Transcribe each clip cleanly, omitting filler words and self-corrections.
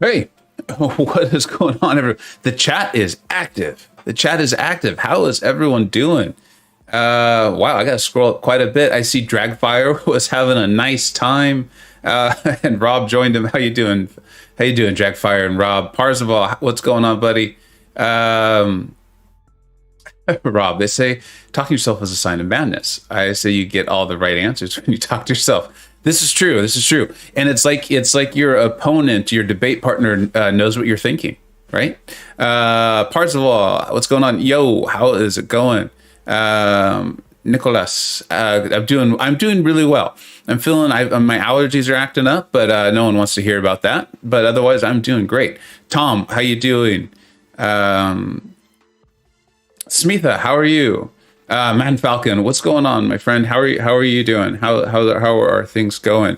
Hey, what is going on? The chat is active. The chat is active. How is everyone doing? Wow, I got to scroll up quite a bit. I see Dragfire was having a nice time, and Rob joined him. How you doing? How you doing, Dragfire and Rob? Parzival, what's going on, buddy? Rob, they say talking to yourself is a sign of madness. I say you get all the right answers when you talk to yourself. This is true. This is true. And it's like your opponent, your debate partner knows what you're thinking, right? Parzival, what's going on? Yo, how is it going? Nicholas, I'm doing really well. I'm feeling my allergies are acting up, but no one wants to hear about that. But otherwise, I'm doing great. Tom, how you doing? Smitha, how are you? Man Falcon, what's going on, my friend? How are you doing? How are things going?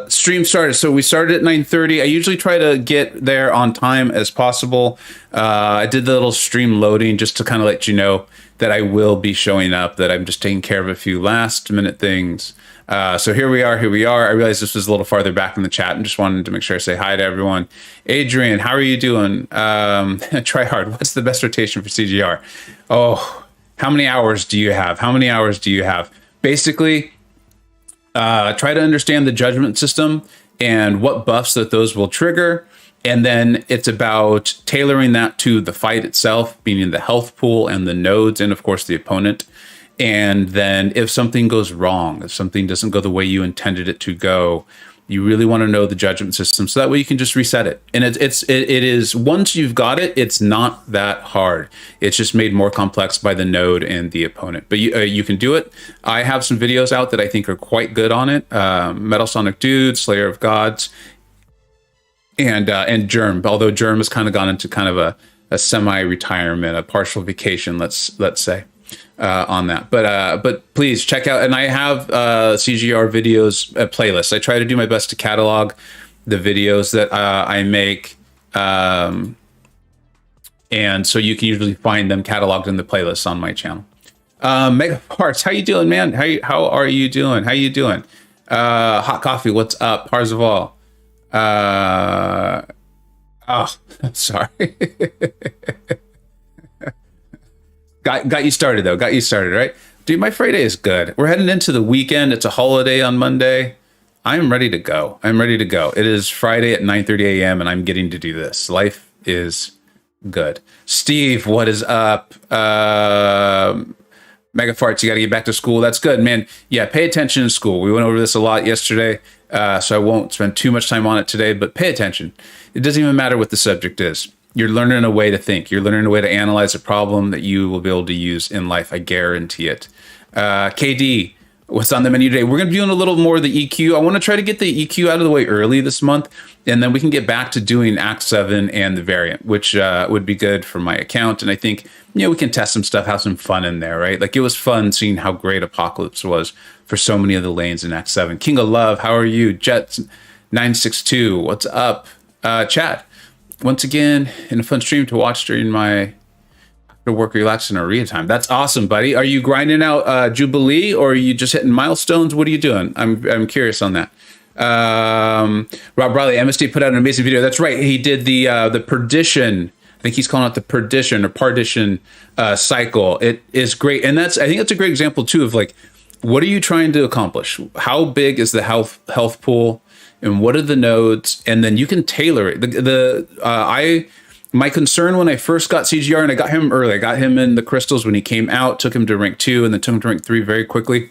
Stream started. So we started at 9:30. I usually try to get there on time as possible. I did the little stream loading just to kind of let you know that I will be showing up, that I'm just taking care of a few last minute things. So here we are. I realized this was a little farther back in the chat and just wanted to make sure I say hi to everyone. Adrian, how are you doing? Try hard. What's the best rotation for CGR? Oh, how many hours do you have? Basically, try to understand the judgment system and what buffs those will trigger. And then it's about tailoring that to the fight itself, meaning the health pool and the nodes, and of course the opponent. And then if something goes wrong, if something doesn't go the way you intended it to go, you really want to know the judgment system, so that way you can just reset it. And it is once you've got it, it's not that hard. It's just made more complex by the node and the opponent. But you can do it. I have some videos out that I think are quite good on it. Metal Sonic Dude, Slayer of Gods, and Germ. Although Germ has kind of gone into kind of a semi-retirement, a partial vacation, let's say. On that, but please check out, and I have CGR videos playlists. I try to do my best to catalog the videos that I make, and so you can usually find them cataloged in the playlists on my channel. Mega Parts, how you doing, man? How are you doing? Hot Coffee, what's up? Parzival. Oh, sorry. Got you started, though. Right? Dude, my Friday is good. We're heading into the weekend. It's a holiday on Monday. I'm ready to go. It is Friday at 9:30 a.m. and I'm getting to do this. Life is good. Steve, what is up? Mega Farts, you got to get back to school. That's good, man. Yeah, pay attention in school. We went over this a lot yesterday, so I won't spend too much time on it today, but pay attention. It doesn't even matter what the subject is. You're learning a way to think. You're learning a way to analyze a problem that you will be able to use in life. I guarantee it. KD, what's on the menu today? We're going to be doing a little more of the EQ. I want to try to get the EQ out of the way early this month, and then we can get back to doing Act 7 and the variant, which would be good for my account. And I think, we can test some stuff, have some fun in there, right? Like, it was fun seeing how great Apocalypse was for so many of the lanes in Act 7. King of Love, how are you? Jet962, what's up? Chad. Once again, in a fun stream to watch during my work relaxing or read time. That's awesome, buddy. Are you grinding out Jubilee, or are you just hitting milestones? What are you doing? I'm curious on that. Rob Riley, MSD put out an amazing video. That's right. He did the Perdition. I think he's calling it the Perdition or Partition cycle. It is great, and I think that's a great example too of like, what are you trying to accomplish? How big is the health pool? And what are the nodes? And then you can tailor it. My concern when I first got CGR, and I got him early, I got him in the crystals when he came out, took him to rank 2, and then took him to rank 3 very quickly.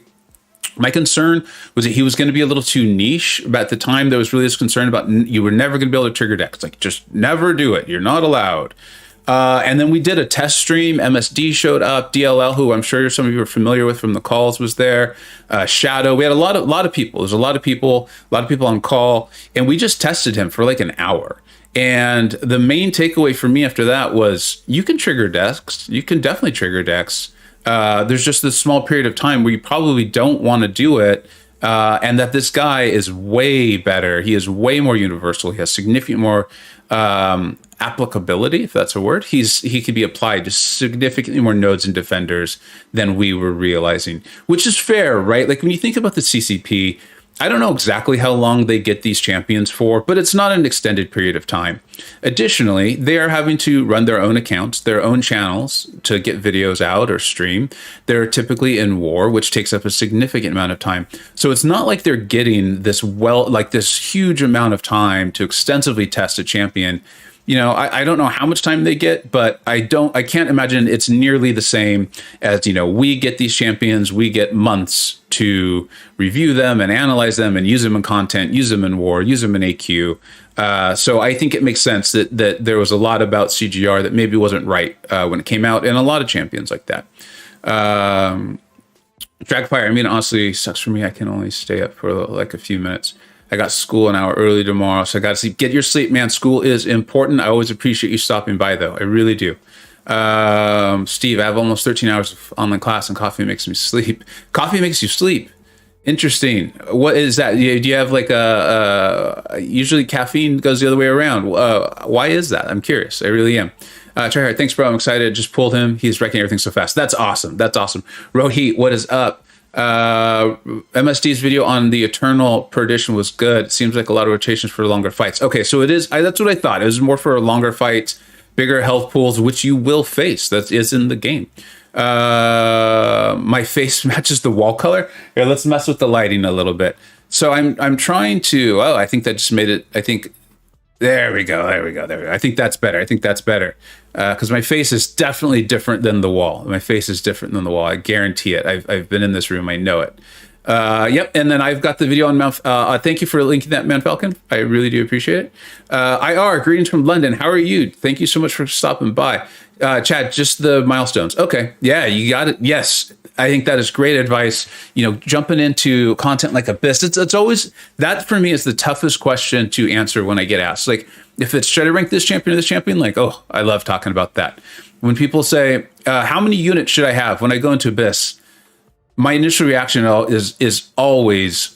My concern was that he was going to be a little too niche. But at the time, there was really this concern about you were never going to be able to trigger decks. Like, just never do it. You're not allowed. And then we did a test stream. MSD showed up. DLL, who I'm sure some of you are familiar with from the calls, was there. Shadow. We had a lot of people. There's a lot of people on call, and we just tested him for like an hour. And the main takeaway for me after that was you can trigger decks. You can definitely trigger decks. There's just this small period of time where you probably don't want to do it. And that this guy is way better. He is way more universal. He has significant more applicability, if that's a word. He could be applied to significantly more nodes and defenders than we were realizing, which is fair, right? Like when you think about the CCP, I don't know exactly how long they get these champions for, but it's not an extended period of time. Additionally, they are having to run their own accounts, their own channels to get videos out or stream. They're typically in war, which takes up a significant amount of time. So it's not like they're getting this huge amount of time to extensively test a champion. I don't know how much time they get, but I can't imagine it's nearly the same as, we get these champions, we get months to review them and analyze them and use them in content, use them in war, use them in AQ. So I think it makes sense that there was a lot about CGR that maybe wasn't right when it came out, and a lot of champions like that. Dragfire, honestly, sucks for me. I can only stay up for like a few minutes. I got school an hour early tomorrow, so I got to sleep. Get your sleep, man. School is important. I always appreciate you stopping by, though. I really do. Steve, I have almost 13 hours of online class, and coffee makes me sleep. Coffee makes you sleep. Interesting. What is that? Do you have like usually caffeine goes the other way around. Why is that? I'm curious. I really am. Tryhard, thanks, bro. I'm excited. Just pulled him. He's wrecking everything so fast. That's awesome. That's awesome. Rohit, what is up? MSD's video on the Eternal Perdition was good. It seems like a lot of rotations for longer fights. Okay, so it is. That's what I thought. It was more for longer fights, bigger health pools, which you will face. That is in the game. My face matches the wall color. Here, let's mess with the lighting a little bit. So I'm trying to. Oh, I think that just made it. I think. There we go. I think that's better. Because my face is definitely different than the wall. My face is different than the wall. I guarantee it. I've been in this room. I know it. Yep. And then I've got the video on Mount. Thank you for linking that, Mount Falcon. I really do appreciate it. IR, greetings from London. How are you? Thank you so much for stopping by. Chad, just the milestones. Okay. Yeah, you got it. Yes. I think that is great advice. Jumping into content like Abyss, it's always, that for me is the toughest question to answer when I get asked. Like, if it's, should I rank this champion or this champion? Like, oh, I love talking about that. When people say, how many units should I have when I go into Abyss? My initial reaction is always,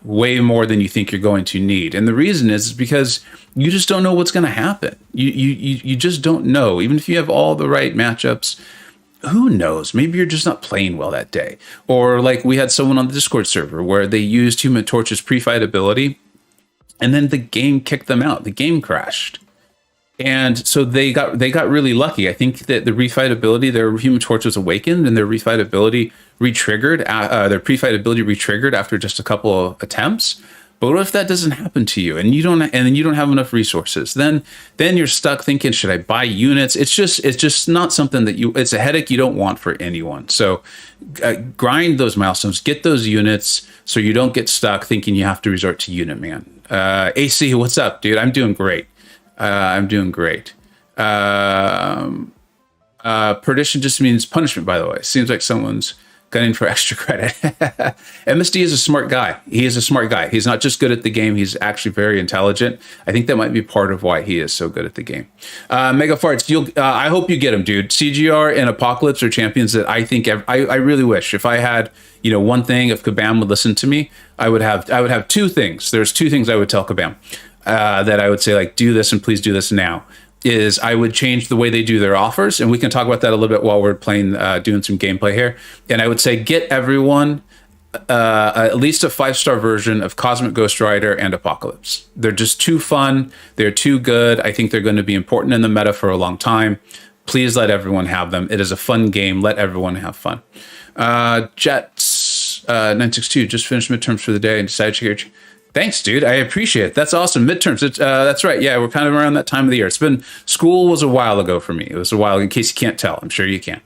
way more than you think you're going to need. And the reason is because you just don't know what's going to happen. You just don't know. Even if you have all the right matchups, who knows? Maybe you're just not playing well that day. Or like we had someone on the Discord server where they used Human Torch's pre-fight ability, and then the game kicked them out. The game crashed. And so they got really lucky. I think that the refight ability, their Human Torch was awakened, and their refight ability retriggered. Their pre-fight ability retriggered after just a couple of attempts. But what if that doesn't happen to you, and you don't have enough resources? Then you're stuck thinking, should I buy units? It's just not something that it's a headache you don't want for anyone. So grind those milestones, get those units, so you don't get stuck thinking you have to resort to unit man. AC, what's up, dude? I'm doing great. Perdition just means punishment, by the way. Seems like someone's gunning for extra credit. MSD is a smart guy. He is a smart guy. He's not just good at the game. He's actually very intelligent. I think that might be part of why he is so good at the game. Mega Farts, I hope you get him, dude. CGR and Apocalypse are champions that I think I really wish if I had, one thing, if Kabam would listen to me, I would have two things. There's two things I would tell Kabam that I would say, like, do this and please do this now. Is I would change the way they do their offers, and we can talk about that a little bit while we're playing, doing some gameplay here. And I would say get everyone at least a 5-star version of Cosmic Ghost Rider and Apocalypse. They're just too fun. They're too good. I think they're going to be important in the meta for a long time. Please let everyone have them. It is a fun game. Let everyone have fun. Jets 962 just finished midterms for the day and decided to hear. Thanks, dude. I appreciate it. That's awesome. Midterms. That's right. Yeah, we're kind of around that time of the year. School was a while ago for me. It was a while, in case you can't tell. I'm sure you can.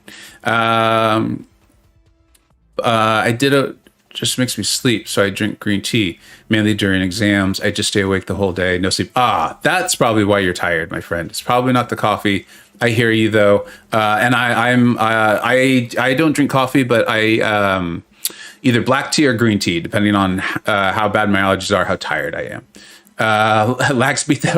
Just makes me sleep, so I drink green tea, mainly during exams. I just stay awake the whole day, no sleep. That's probably why you're tired, my friend. It's probably not the coffee. I hear you, though. And I don't drink coffee, but I... either black tea or green tea, depending on how bad my allergies are, how tired I am. Lags beat that.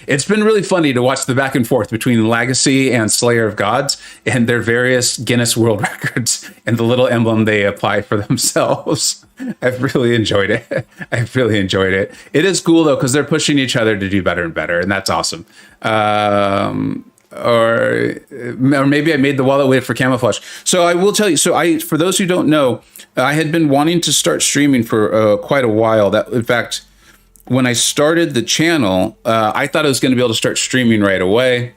It's been really funny to watch the back and forth between Legacy and Slayer of Gods and their various Guinness World Records and the little emblem they apply for themselves. I've really enjoyed it. It is cool, though, because they're pushing each other to do better and better, and that's awesome. or maybe I made the wallet wait for camouflage. So I will tell you. So for those who don't know, I had been wanting to start streaming for quite a while. That, in fact, when I started the channel, I thought I was going to be able to start streaming right away,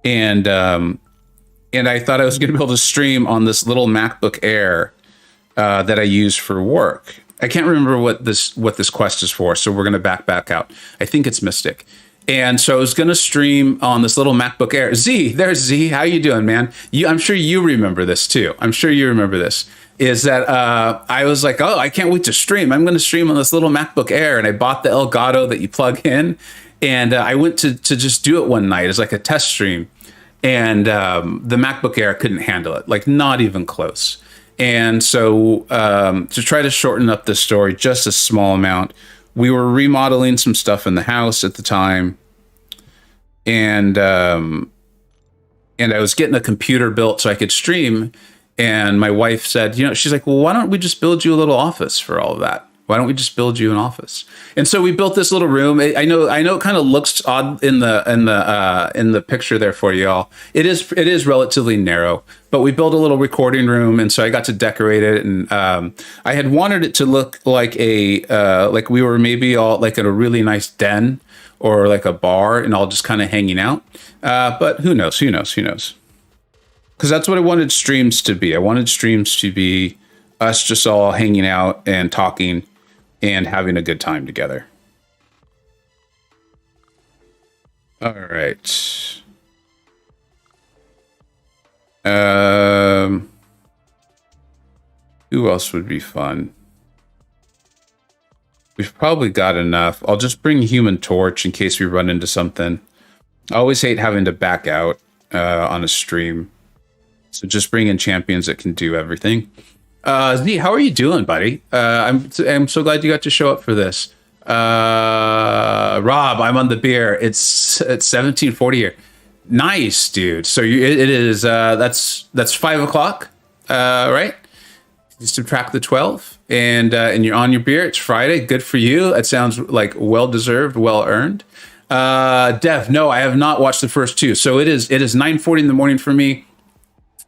and I thought I was going to be able to stream on this little MacBook Air that I use for work. I can't remember what this Quest is for, so we're going to back out. I think it's Mystic. And so I was going to stream on this little MacBook Air. There's Z. How you doing, man? I'm sure you remember this too. I'm sure you remember this. Is that I was like, oh, I can't wait to stream. I'm going to stream on this little MacBook Air. And I bought the Elgato that you plug in. And I went to just do it one night as like a test stream. And the MacBook Air couldn't handle it, like not even close. And so to try to shorten up the story just a small amount, we were remodeling some stuff in the house at the time, and I was getting a computer built so I could stream. And my wife said, she's like, well, why don't we just build you a little office for all of that? Why don't we just build you an office? And so we built this little room. I know it kind of looks odd in the picture there for y'all. It is relatively narrow, but we built a little recording room, and so I got to decorate it. And I had wanted it to look like like we were maybe all like in a really nice den or like a bar, and all just kind of hanging out. But who knows? Because that's what I wanted streams to be. I wanted streams to be us just all hanging out and talking and having a good time together. All right. Who else would be fun? We've probably got enough. I'll just bring Human Torch in case we run into something. I always hate having to back out on a stream. So just bring in champions that can do everything. Z, how are you doing, buddy? I'm so glad you got to show up for this. Rob, I'm on the beer. It's 17:40 here. Nice, dude. So it is. That's 5 o'clock, right? You subtract the 12, and you're on your beer. It's Friday. Good for you. It sounds like well deserved, well earned. Dev, no, I have not watched the first two. So it is 9:40 in the morning for me.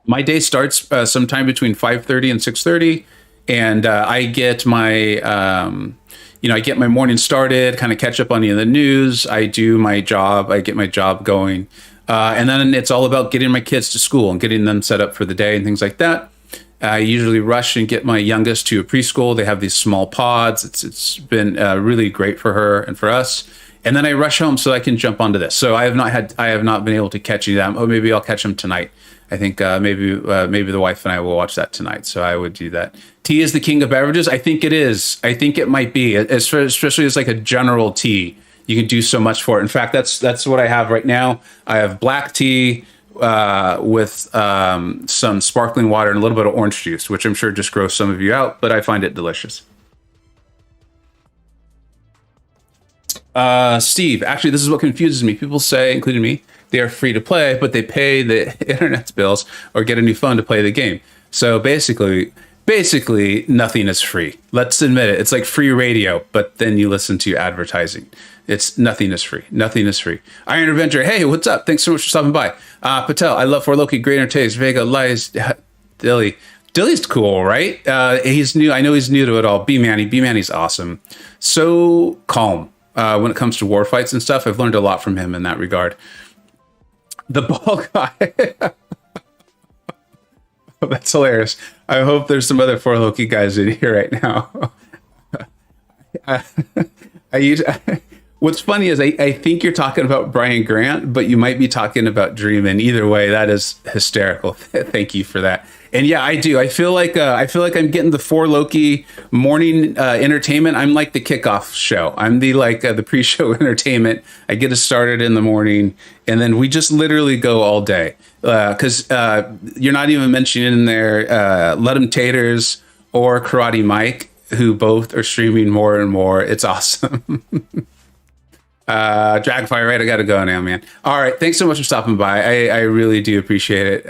My day starts sometime between 5:30 and 6:30, and I get my, I get my morning started, kind of catch up on any of the news. I do my job. I get my job going, and then it's all about getting my kids to school and getting them set up for the day and things like that. I usually rush and get my youngest to a preschool. They have these small pods. It's been really great for her and for us. And then I rush home so I can jump onto this. So I have not been able to catch any of them. Oh, maybe I'll catch them tonight. I think maybe the wife and I will watch that tonight. So I would do that. Tea is the king of beverages. I think it is. I think it might be, especially as like a general tea. You can do so much for it. In fact, that's what I have right now. I have black tea with some sparkling water and a little bit of orange juice, which I'm sure just grows some of you out, but I find it delicious. Steve, actually, this is what confuses me. People say, including me, they are free to play, but they pay the internet bills or get a new phone to play the game. So basically, nothing is free. Let's admit it. It's like free radio, but then you listen to advertising. Nothing is free. Nothing is free. Iron Avenger, hey, what's up? Thanks so much for stopping by. Patel, I love For Loki, great entertainers. Vega, Lies, Dilly. Dilly's cool, right? He's new. I know he's new to it all. B-Manny's awesome. So calm when it comes to war fights and stuff. I've learned a lot from him in that regard. The ball guy. Oh, that's hilarious. I hope there's some other For Loki guys in here right now. What's funny is I think you're talking about Brian Grant, but you might be talking about Dreamin'. Either way, that is hysterical. Thank you for that. And yeah, I do. I feel like I'm getting the For Loki morning entertainment. I'm like the kickoff show. I'm the pre-show entertainment. I get us started in the morning, and then we just literally go all day. Because you're not even mentioning in there Let 'em Taters or Karate Mike, who both are streaming more and more. It's awesome. Dragfire, right? I gotta go now, man. All right, thanks so much for stopping by. I really do appreciate it.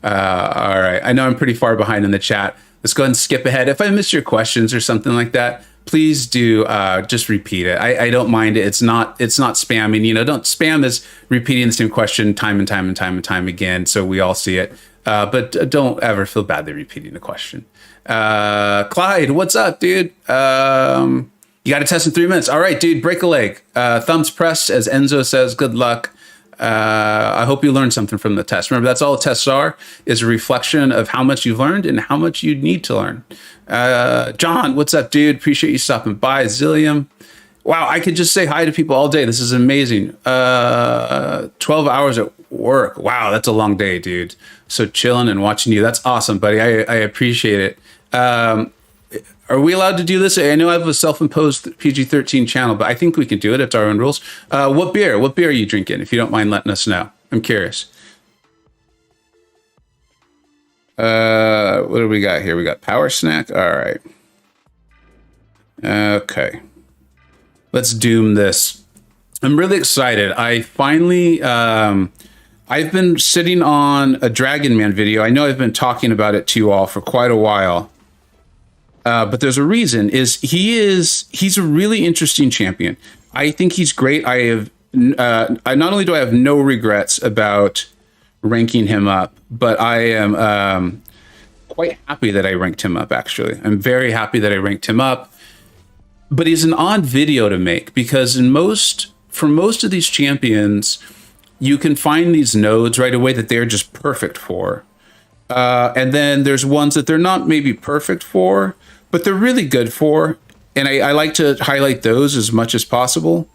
All right, I know I'm pretty far behind in the chat. Let's go ahead and skip ahead. If I missed your questions or something like that, please do just repeat it. I don't mind it. It's not spamming. You know, don't spam is repeating the same question time and time and time and time again, so we all see it. But don't ever feel badly repeating the question. Clyde, what's up, dude? You got to test in 3 minutes. All right, dude, break a leg. Thumbs pressed, as Enzo says. Good luck. I hope you learned something from the test. Remember, that's all tests are, is a reflection of how much you've learned and how much you need to learn. John, what's up, dude? Appreciate you stopping by. Zillium. Wow, I could just say hi to people all day. This is amazing. 12 hours at work. Wow, that's a long day, dude. So chilling and watching you. That's awesome, buddy. I appreciate it. Are we allowed to do this? I know I have a self-imposed PG-13 channel, but I think we can do it. It's our own rules. What beer are you drinking? If you don't mind letting us know. I'm curious. What do we got here? We got Power Snack. All right. Okay. Let's doom this. I'm really excited. I finally, I've been sitting on a Dragon Man video. I know I've been talking about it to you all for quite a while. But there's a reason. He's a really interesting champion. I think he's great. I not only do I have no regrets about ranking him up, but I am quite happy that I ranked him up. Actually, I'm very happy that I ranked him up. But he's an odd video to make because for most of these champions, you can find these nodes right away that they're just perfect for. And then there's ones that they're not maybe perfect for, but they're really good for. And I like to highlight those as much as possible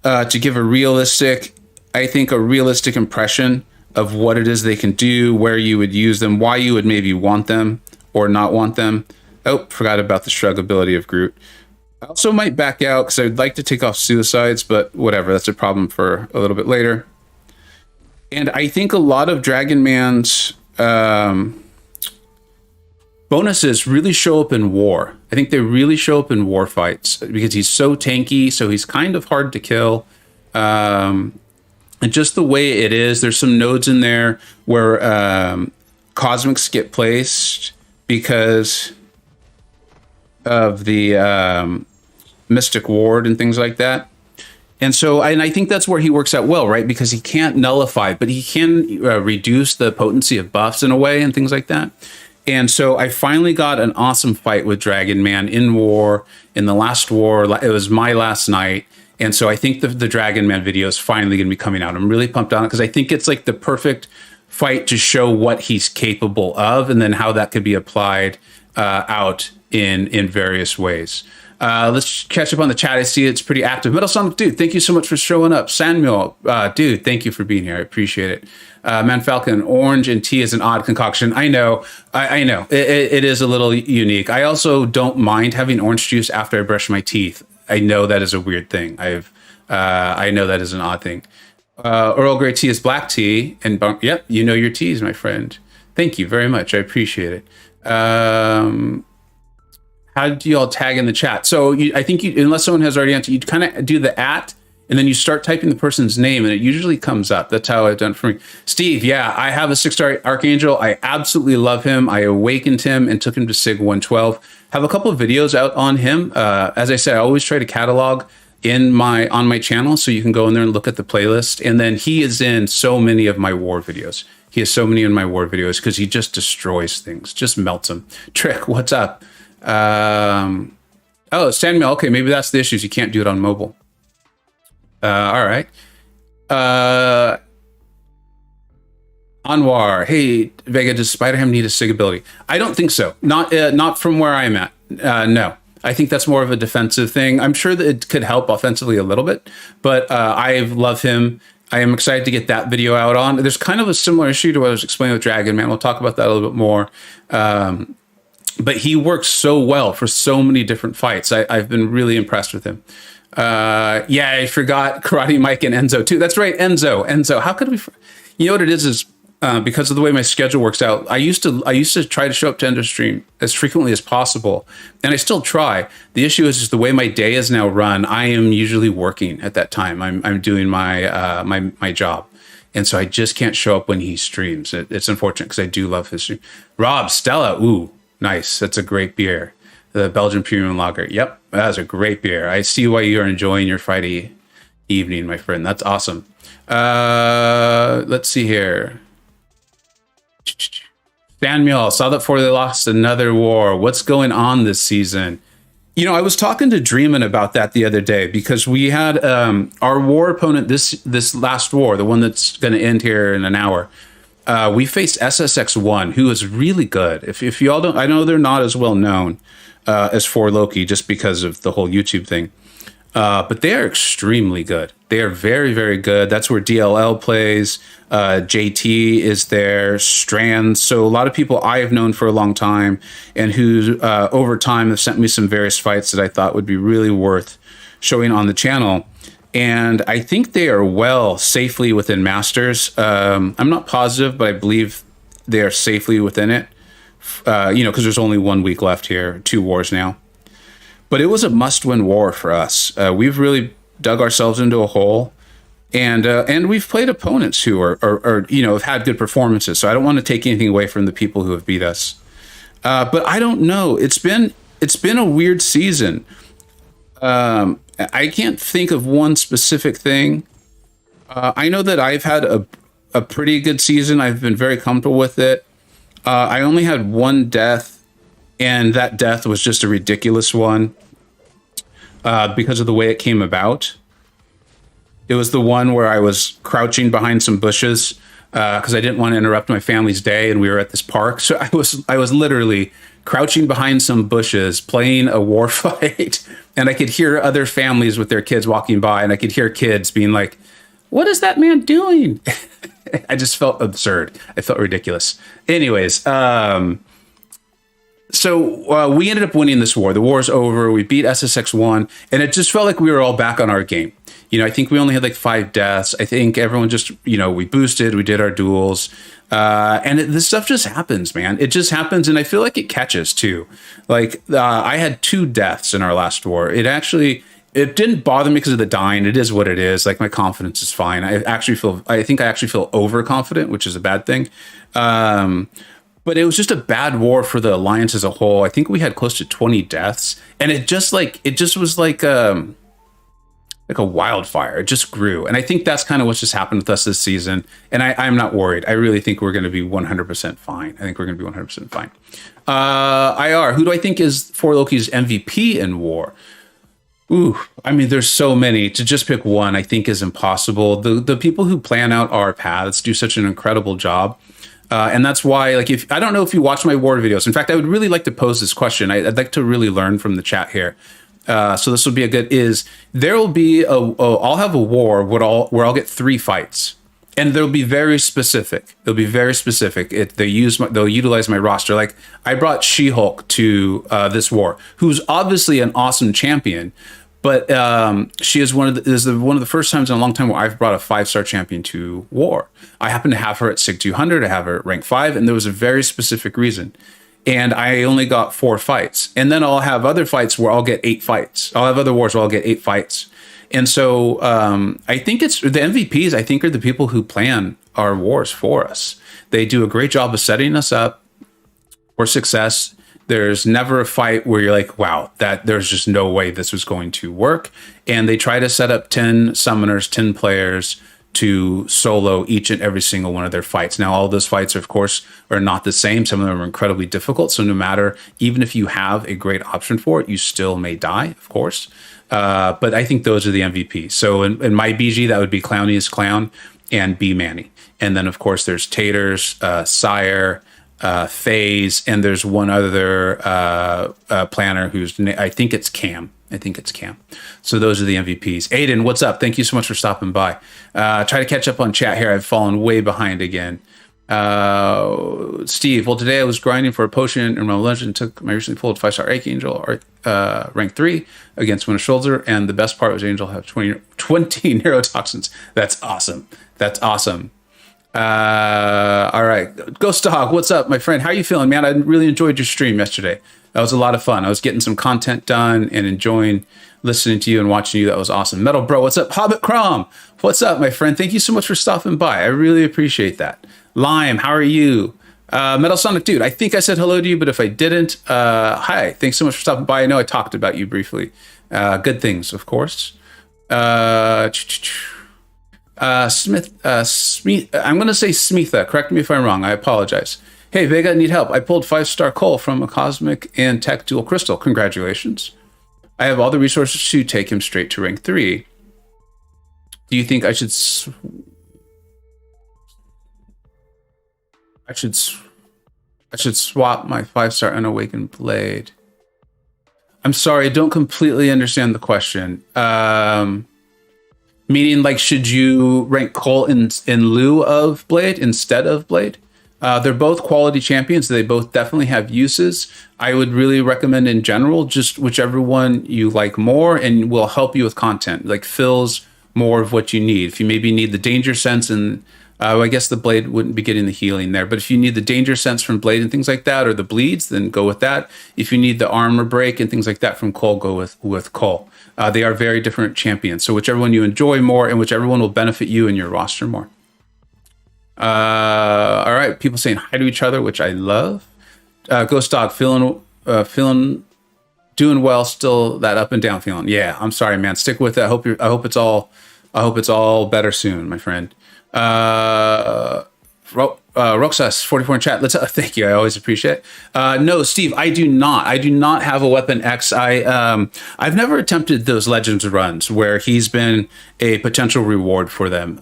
to give a realistic impression of what it is they can do, where you would use them, why you would maybe want them or not want them. Oh, forgot about the struggability of Groot. I also might back out because I'd like to take off suicides, but whatever, that's a problem for a little bit later. And I think a lot of Dragon Man's bonuses really show up in war. I think they really show up in war fights because he's so tanky, so he's kind of hard to kill. And just the way it is, there's some nodes in there where cosmics get placed because of the Mystic Ward and things like that. And so, and I think that's where he works out well, right? Because he can't nullify, but he can reduce the potency of buffs in a way and things like that. And so I finally got an awesome fight with Dragon Man in war. In the last war, it was my last night. And so I think the Dragon Man video is finally going to be coming out. I'm really pumped on it because I think it's like the perfect fight to show what he's capable of and then how that could be applied out in various ways. Let's catch up on the chat. I see it's pretty active. Metal Sonic, dude, thank you so much for showing up. Samuel, dude, thank you for being here. I appreciate it. Man Falcon, orange and tea is an odd concoction. I know. I know. It is a little unique. I also don't mind having orange juice after I brush my teeth. I know that is a weird thing. I know that is an odd thing. Earl Grey tea is black tea. And yep, you know your teas, my friend. Thank you very much. I appreciate it. How do you all tag in the chat? So I think unless someone has already answered, you kind of do the @ and then you start typing the person's name and it usually comes up. That's how I've done it for me. Steve, yeah, I have a 6-star Archangel. I absolutely love him. I awakened him and took him to Sig 112. Have a couple of videos out on him. As I said, I always try to catalog on my channel, so you can go in there and look at the playlist. And then he is in so many of my war videos. He has so many in my war videos because he just destroys things, just melts them. Trick, what's up? Oh, Samuel, okay, maybe that's the issue. You can't do it on mobile. All right. Anwar, hey, Vega, does Spider-Ham need a SIG ability? I don't think so. Not from where I'm at. No. I think that's more of a defensive thing. I'm sure that it could help offensively a little bit, but I love him. I am excited to get that video out on. There's kind of a similar issue to what I was explaining with Dragon Man. We'll talk about that a little bit more. But he works so well for so many different fights. I've been really impressed with him. Yeah, I forgot Karate Mike and Enzo too. That's right, Enzo. How could we? You know what it is because of the way my schedule works out. I used to try to show up to Endo stream as frequently as possible, and I still try. The issue is just the way my day is now run. I am usually working at that time. I'm doing my my job. And so I just can't show up when he streams. It's unfortunate because I do love his stream. Rob, Stella, ooh, nice. That's a great beer. The Belgian Premium Lager. Yep, That's a great beer. I see why you are enjoying your Friday evening, my friend. That's awesome. Let's see here. Samuel, saw that before they lost another war. What's going on this season? You know, I was talking to Dreamin about that the other day because we had our war opponent this last war, the one that's going to end here in an hour. We faced SSX1, who is really good. If you all don't, I know they're not as well known as For Loki just because of the whole YouTube thing. But they are extremely good. They are very, very good. That's where DLL plays. JT is there. Strand. So a lot of people I have known for a long time and who over time have sent me some various fights that I thought would be really worth showing on the channel. And I think they are well safely within Masters. I'm not positive, but I believe they are safely within it. Because there's only 1 week left here, 2 wars now. But it was a must-win war for us. We've really dug ourselves into a hole, and we've played opponents who are have had good performances. So I don't want to take anything away from the people who have beat us. But I don't know. It's been a weird season. I can't think of one specific thing. I know that I've had a pretty good season. I've been very comfortable with it. I only had 1 death, and that death was just a ridiculous one because of the way it came about. It was the one where I was crouching behind some bushes because I didn't want to interrupt my family's day, and we were at this park. So I was literally crouching behind some bushes playing a war fight, and I could hear other families with their kids walking by, and I could hear kids being like, "What is that man doing?" I just felt absurd. I felt ridiculous. Anyways, so we ended up winning this war. The war's over. We beat SSX1, and it just felt like we were all back on our game. I think we only had like 5 deaths. I think everyone just, we boosted, we did our duels. And this stuff just happens, man. It just happens. And I feel like it catches too. Like I had 2 deaths in our last war. It didn't bother me because of the dying. It is what it is. Like my confidence is fine. I think I actually feel overconfident, which is a bad thing. But it was just a bad war for the Alliance as a whole. I think we had close to 20 deaths, and it just was like a wildfire. It just grew. And I think that's kind of what's just happened with us this season. And I'm not worried. I really think we're going to be 100% fine. I think we're going to be 100% fine. IR, who do I think is For Loki's MVP in war? Ooh, I mean, there's so many. To just pick one, I think is impossible. The people who plan out our paths do such an incredible job. And that's why, like, I don't know if you watch my war videos. In fact, I would really like to pose this question. I'd like to really learn from the chat here. So this will be there will be I'll have a war where I'll get 3 fights, and they'll be very specific. They'll be very specific. They'll utilize my roster. Like I brought She-Hulk to this war, who's obviously an awesome champion, but she is one of the first times in a long time where I've brought a 5-star champion to war. I happen to have her at SIG 200. I have her at rank 5, and there was a very specific reason. And I only got 4 fights. And then I'll have other fights where I'll get 8 fights. I'll have other wars where I'll get 8 fights. And so I think it's the MVPs, I think, are the people who plan our wars for us. They do a great job of setting us up for success. There's never a fight where you're like, wow, there's just no way this was going to work. And they try to set up 10 summoners, 10 players to solo each and every single one of their fights. Now, all those fights, of course, are not the same. Some of them are incredibly difficult. So no matter, even if you have a great option for it, you still may die, of course. But I think those are the MVPs. So in my BG, that would be Clowniest Clown and B Manny. And then, of course, there's Taters, Sire, FaZe, and there's one other planner who's, I think it's Cam. So those are the MVPs. Aiden, what's up? Thank you so much for stopping by. Try to catch up on chat here. I've fallen way behind again. Steve, well, today I was grinding for a potion in my legend, took my recently pulled 5-star Archangel, rank 3 against Winter Soldier, and the best part was Angel have 20 neurotoxins. That's awesome. All right. Ghost Dog, what's up, my friend? How are you feeling, man? I really enjoyed your stream yesterday. That was a lot of fun. I was getting some content done and enjoying listening to you and watching you. That was awesome. Metal Bro, what's up? Hobbit Crom, what's up, my friend? Thank you so much for stopping by. I really appreciate that. Lime, how are you? Metal Sonic Dude, I think I said hello to you, but if I didn't, hi. Thanks so much for stopping by. I know I talked about you briefly. Good things, of course. Smith, I'm going to say Smitha. Correct me if I'm wrong. I apologize. Hey, Vega, need help. I pulled 5-star coal from a cosmic and tech dual crystal. Congratulations. I have all the resources to take him straight to rank 3. Do you think I should... I should swap my 5-star unawakened blade. I'm sorry, I don't completely understand the question. Meaning, like, should you rank Cole in lieu of Blade, instead of Blade? They're both quality champions. They both definitely have uses. I would really recommend in general, just whichever one you like more and will help you with content, like fills more of what you need. If you maybe need the danger sense and I guess the Blade wouldn't be getting the healing there, but if you need the danger sense from Blade and things like that, or the bleeds, then go with that. If you need the armor break and things like that from Cole, go with Cole. They are very different champions. So whichever one you enjoy more and whichever one will benefit you and your roster more. All right, people saying hi to each other, which I love. Ghost Dog feeling doing well, still that up and down feeling. Yeah, I'm sorry, man. Stick with it. I hope it's all better soon, my friend. Roxas 44 in chat. Thank you. I always appreciate it. No, Steve, I do not have a Weapon X. I've never attempted those Legends runs where he's been a potential reward for them.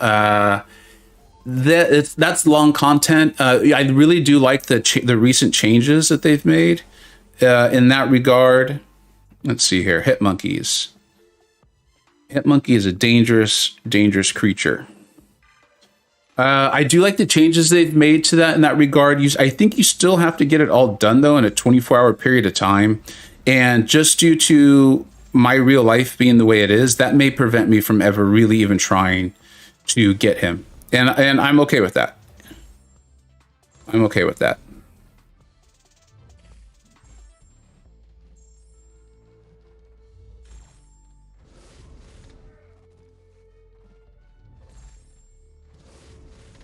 That's long content. I really do like the recent changes that they've made in that regard. Let's see here. Hitmonkeys. Hitmonkey is a dangerous creature. I do like the changes they've made to that in that regard. I think you still have to get it all done, though, in a 24-hour period of time. And just due to my real life being the way it is, that may prevent me from ever really even trying to get him. And I'm okay with that. I'm okay with that.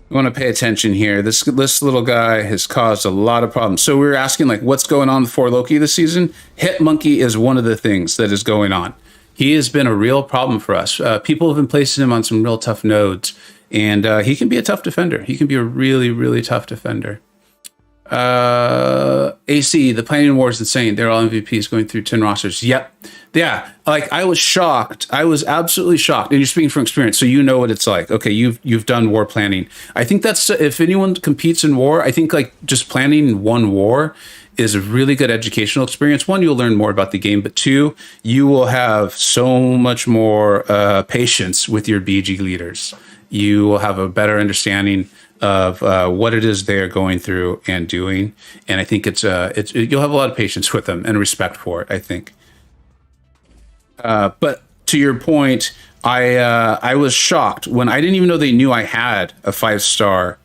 I want to pay attention here. This little guy has caused a lot of problems. So we were asking, like, what's going on for Loki this season? Hitmonkey is one of the things that is going on. He has been a real problem for us. People have been placing him on some real tough nodes, and he can be a tough defender. He can be a really, really tough defender. AC, the planning war is insane. They're all MVPs going through 10 rosters. Yep. Yeah. Like, I was shocked. I was absolutely shocked. And you're speaking from experience, so you know what it's like. Okay, you've done war planning. I think that's, if anyone competes in war, I think like just planning one war is a really good educational experience. One, you'll learn more about the game, but two, you will have so much more patience with your BG leaders. You will have a better understanding of what it is they're going through and doing, and I think you'll have a lot of patience with them and respect for it, I think. But to your point, I was shocked when I didn't even know they knew I had a 5-star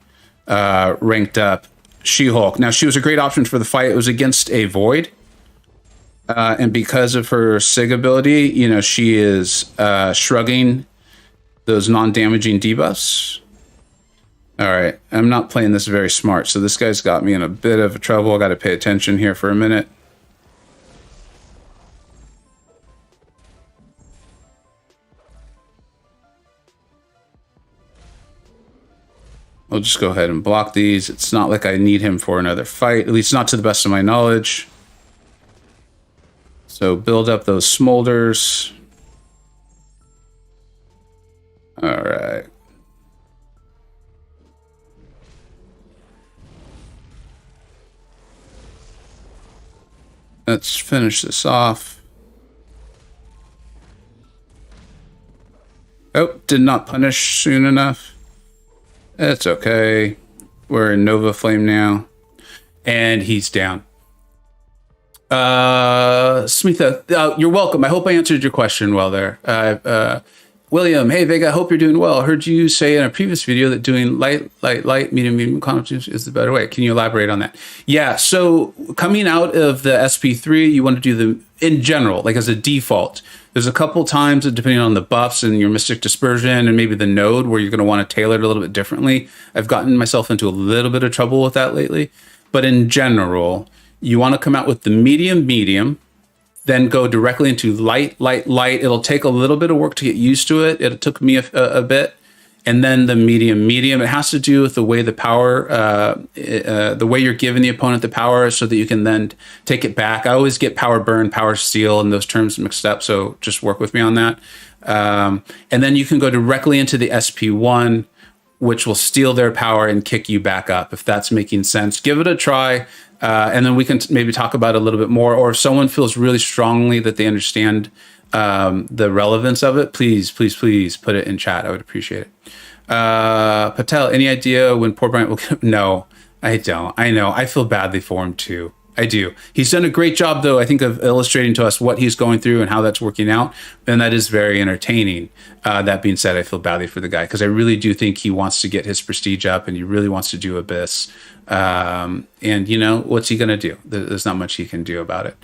ranked up She-Hulk. Now, she was a great option for the fight. It was against a Void, and because of her Sig ability, you know, she is shrugging those non-damaging debuffs. All right, I'm not playing this very smart, so this guy's got me in a bit of trouble. I got to pay attention here for a minute. I'll just go ahead and block these. It's not like I need him for another fight, at least not to the best of my knowledge. So build up those smolders. All right. Let's finish this off. Oh, did not punish soon enough. That's okay. We're in Nova Flame now. And he's down. Smitha, you're welcome. I hope I answered your question well there. William, hey Vega, I hope you're doing well. I heard you say in a previous video that doing light, medium content is the better way. Can you elaborate on that? Yeah, so coming out of the SP3, you want to do them in general, like as a default. There's a couple times, depending on the buffs and your Mystic Dispersion and maybe the node, where you're going to want to tailor it a little bit differently. I've gotten myself into a little bit of trouble with that lately. But in general, you want to come out with the medium, then go directly into light. It'll take a little bit of work to get used to it. It took me a bit. And then the medium. It has to do with the way the power, the way you're giving the opponent the power so that you can then take it back. I always get power burn, power steal, and those terms mixed up. So just work with me on that. And then you can go directly into the SP1, which will steal their power and kick you back up, if that's making sense. Give it a try. And then we can maybe talk about it a little bit more. Or if someone feels really strongly that they understand the relevance of it, please put it in chat. I would appreciate it. Patel, any idea when poor Bryant will get? No, I don't. I know. I feel badly for him too. I do. He's done a great job, though, I think, of illustrating to us what he's going through and how that's working out. And that is very entertaining. That being said, I feel badly for the guy because I really do think he wants to get his prestige up and he really wants to do Abyss. And, you know, what's he going to do? There's not much he can do about it.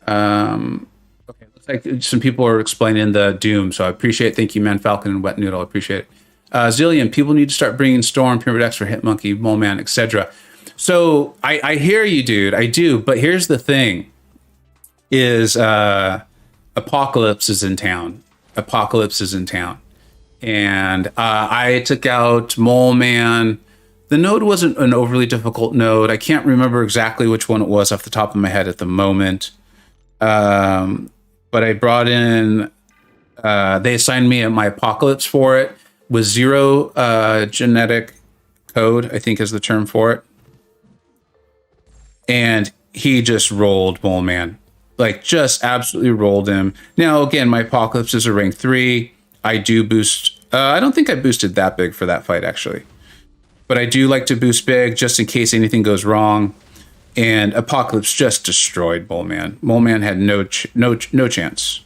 Okay, looks like some people are explaining the Doom. So I appreciate it. Thank you, Man Falcon and Wet Noodle. I appreciate it. Zillion, people need to start bringing Storm, Pyramid X for Hitmonkey, Mole Man, etc. So I hear you, dude. I do. But here's the thing is Apocalypse is in town. And I took out Mole Man. The node wasn't an overly difficult node. I can't remember exactly which one it was off the top of my head at the moment. But I brought in, they assigned me my Apocalypse for it with 0 genetic code, I think is the term for it. And he just rolled Mole Man. Like, just absolutely rolled him. Now, again, my Apocalypse is a rank 3. I do boost. I don't think I boosted that big for that fight, actually. But I do like to boost big just in case anything goes wrong. And Apocalypse just destroyed Mole Man. Mole Man had no chance.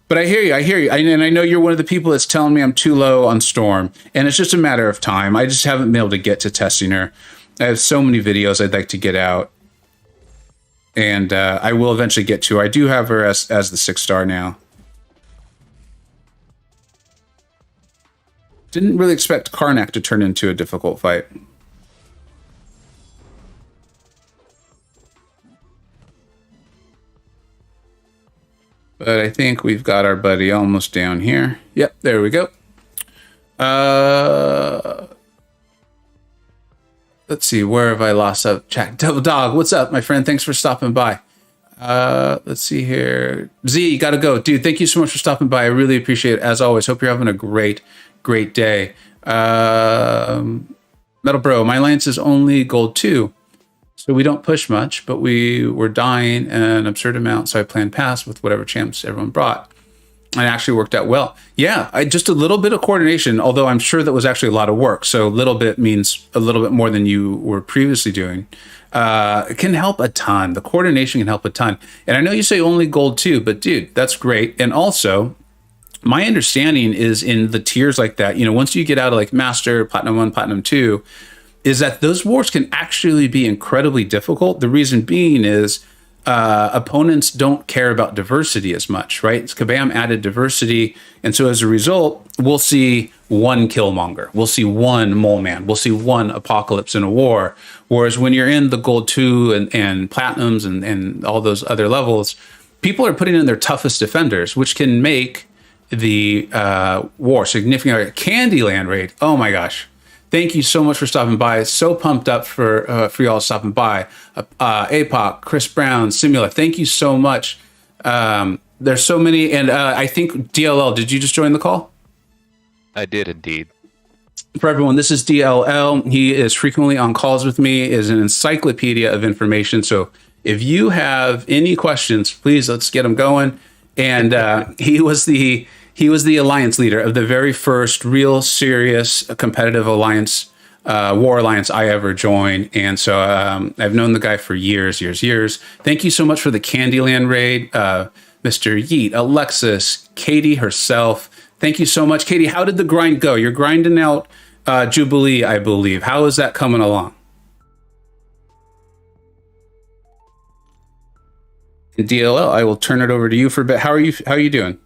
But I hear you. And I know you're one of the people that's telling me I'm too low on Storm. And it's just a matter of time. I just haven't been able to get to testing her. I have so many videos I'd like to get out. And I will eventually get to her. I do have her as the 6-star now. Didn't really expect Karnak to turn into a difficult fight. But I think we've got our buddy almost down here. Yep, there we go. Let's see, where have I lost up? Chat. Double Dog, what's up, my friend? Thanks for stopping by. Let's see here. Z, you gotta go. Dude, thank you so much for stopping by. I really appreciate it, as always. Hope you're having a great day. Metal Bro, my alliance is only gold 2. So we don't push much, but we were dying an absurd amount, so I planned pass with whatever champs everyone brought. And it actually worked out well. Yeah, just a little bit of coordination, although I'm sure that was actually a lot of work. So a little bit means a little bit more than you were previously doing. It can help a ton. The coordination can help a ton. And I know you say only gold 2, but dude, that's great. And also, my understanding is in the tiers like that, you know, once you get out of like Master, Platinum 1, Platinum 2, is that those wars can actually be incredibly difficult. The reason being is opponents don't care about diversity as much, right? Kabam added diversity. And so as a result, we'll see 1 Killmonger. We'll see 1 Mole Man. We'll see 1 Apocalypse in a war. Whereas when you're in the gold 2 and Platinums and all those other levels, people are putting in their toughest defenders, which can make the war significantly. Candyland raid. Oh my gosh. Thank you so much for stopping by. So pumped up for y'all stopping by. APOC, Chris Brown, Simula. Thank you so much. There's so many. And I think DLL, did you just join the call? I did indeed. For everyone, this is DLL. He is frequently on calls with me, is an encyclopedia of information. So if you have any questions, please let's get them going. And he was the alliance leader of the very first real serious competitive alliance, war alliance I ever joined. And so I've known the guy for years. Thank you so much for the Candyland raid, Mr. Yeet, Alexis, Katie herself. Thank you so much. Katie, how did the grind go? You're grinding out Jubilee, I believe. How is that coming along? DLL, I will turn it over to you for a bit. How are you? How are you doing?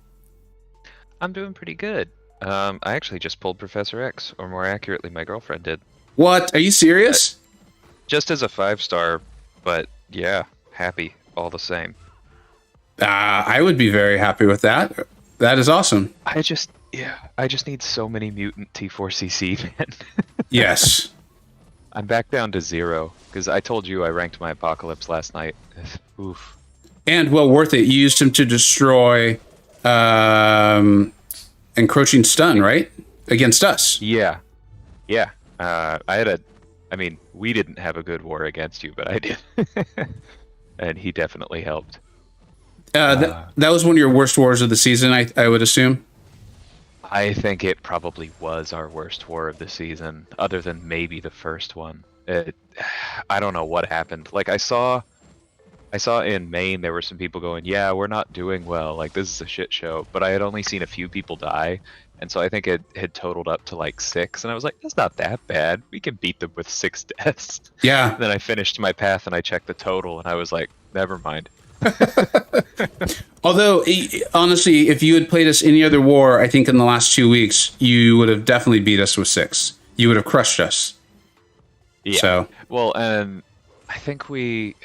I'm doing pretty good. I actually just pulled Professor X, or more accurately, my girlfriend did. What? Are you Uh, serious? just as a 5-star, but yeah, happy all the same. I would be very happy with that. That is awesome. I just need so many mutant T4CC, man. Yes. I'm back down to 0, because I told you I ranked my Apocalypse last night. Oof. And well worth it. You used him to destroy encroaching stun, right? Against us. Yeah, yeah. I mean, we didn't have a good war against you, but I did. And he definitely helped. That was one of your worst wars of the season, I would assume. I think it probably was our worst war of the season, other than maybe the first one. I don't know what happened. Like I saw in Maine there were some people going, "Yeah, we're not doing well. Like this is a shit show." But I had only seen a few people die, and so I think it had totaled up to like 6, and I was like, "That's not that bad. We can beat them with 6 deaths." Yeah. Then I finished my path and I checked the total, and I was like, "Never mind." Although, honestly, if you had played us any other war, I think in the last 2 weeks, you would have definitely beat us with 6. You would have crushed us. Yeah. So, Well, and I think we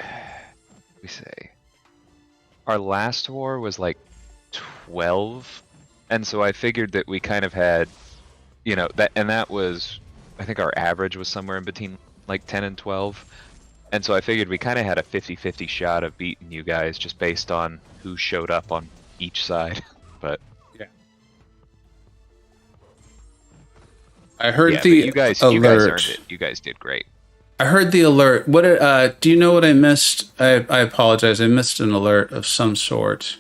say our last war was like 12, and so I figured that we kind of had, that was, I think our average was somewhere in between like 10 and 12, and so I figured we kind of had a 50-50 shot of beating you guys just based on who showed up on each side. But yeah. I heard yeah, the but you guys alert. earned it. You guys did great. I heard the alert. What? Do you know what I missed? I apologize. I missed an alert of some sort.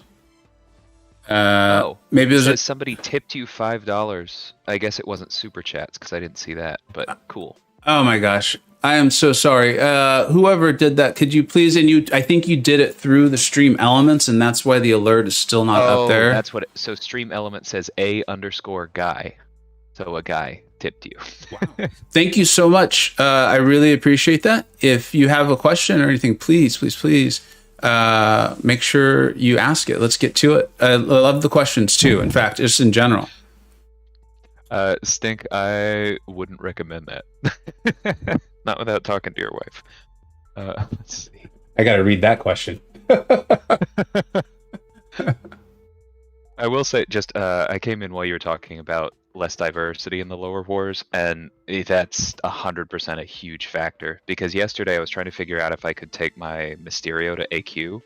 Maybe it was says somebody tipped you $5. I guess it wasn't super chats because I didn't see that, but cool. Oh my gosh. I am so sorry. Whoever did that, could you please, I think you did it through the stream elements, and that's why the alert is still not up there. That's what so stream element says A_guy. So a guy tipped you. Wow. Thank you so much. I really appreciate that. If you have a question or anything, please make sure you ask it. Let's get to it. I love the questions too. In fact, just in general. Stink, I wouldn't recommend that. Not without talking to your wife. Let's see. I got to read that question. I will say, I came in while you were talking about less diversity in the lower wars, and that's 100% a huge factor. Because yesterday I was trying to figure out if I could take my Mysterio to AQ,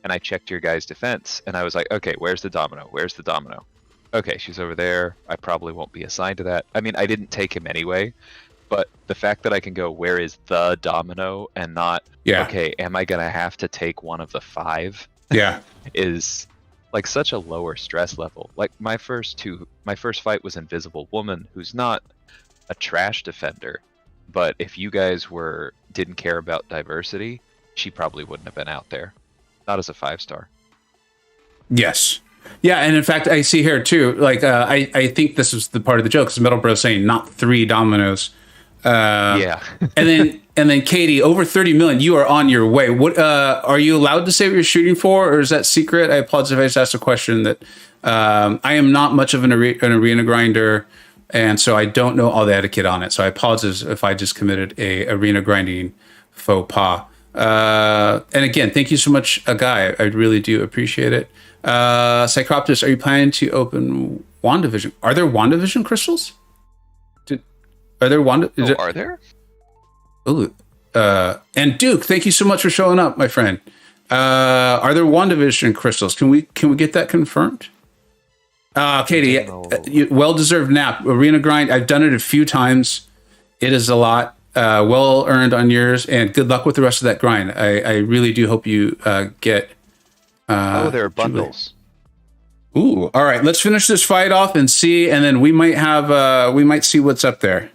and I checked your guys' defense, and I was like, okay, where's the domino? Where's the domino? Okay, she's over there. I probably won't be assigned to that. I mean, I didn't take him anyway, but the fact that I can go, where is the domino, and not, okay, am I going to have to take one of the 5? Yeah. Is like such a lower stress level. Like my first fight was Invisible Woman, who's not a trash defender, but if you guys didn't care about diversity, she probably wouldn't have been out there. Not as a 5-star. Yes. Yeah, and in fact, I see here too. Like, I think this was the part of the joke. Because Metal Bro saying not 3 dominoes. Yeah. and then Katie, over 30 million. You are on your way. What are you allowed to say what you're shooting for, or is that secret? I apologize if I just asked a question that I am not much of an arena grinder, and so I don't know all the etiquette on it. So I apologize if I just committed a arena grinding faux pas. And again, thank you so much, Guy. I really do appreciate it. Cycroptus, are you planning to open WandaVision? Are there WandaVision crystals? Are there Are there? Ooh. And Duke, thank you so much for showing up, my friend. Are there WandaVision crystals? Can we get that confirmed? Katie, well-deserved nap. Arena grind. I've done it a few times. It is a lot. Well earned on yours, and good luck with the rest of that grind. I really do hope you get. There are bundles. Ooh, all right. Let's finish this fight off and see, and then we might see what's up there.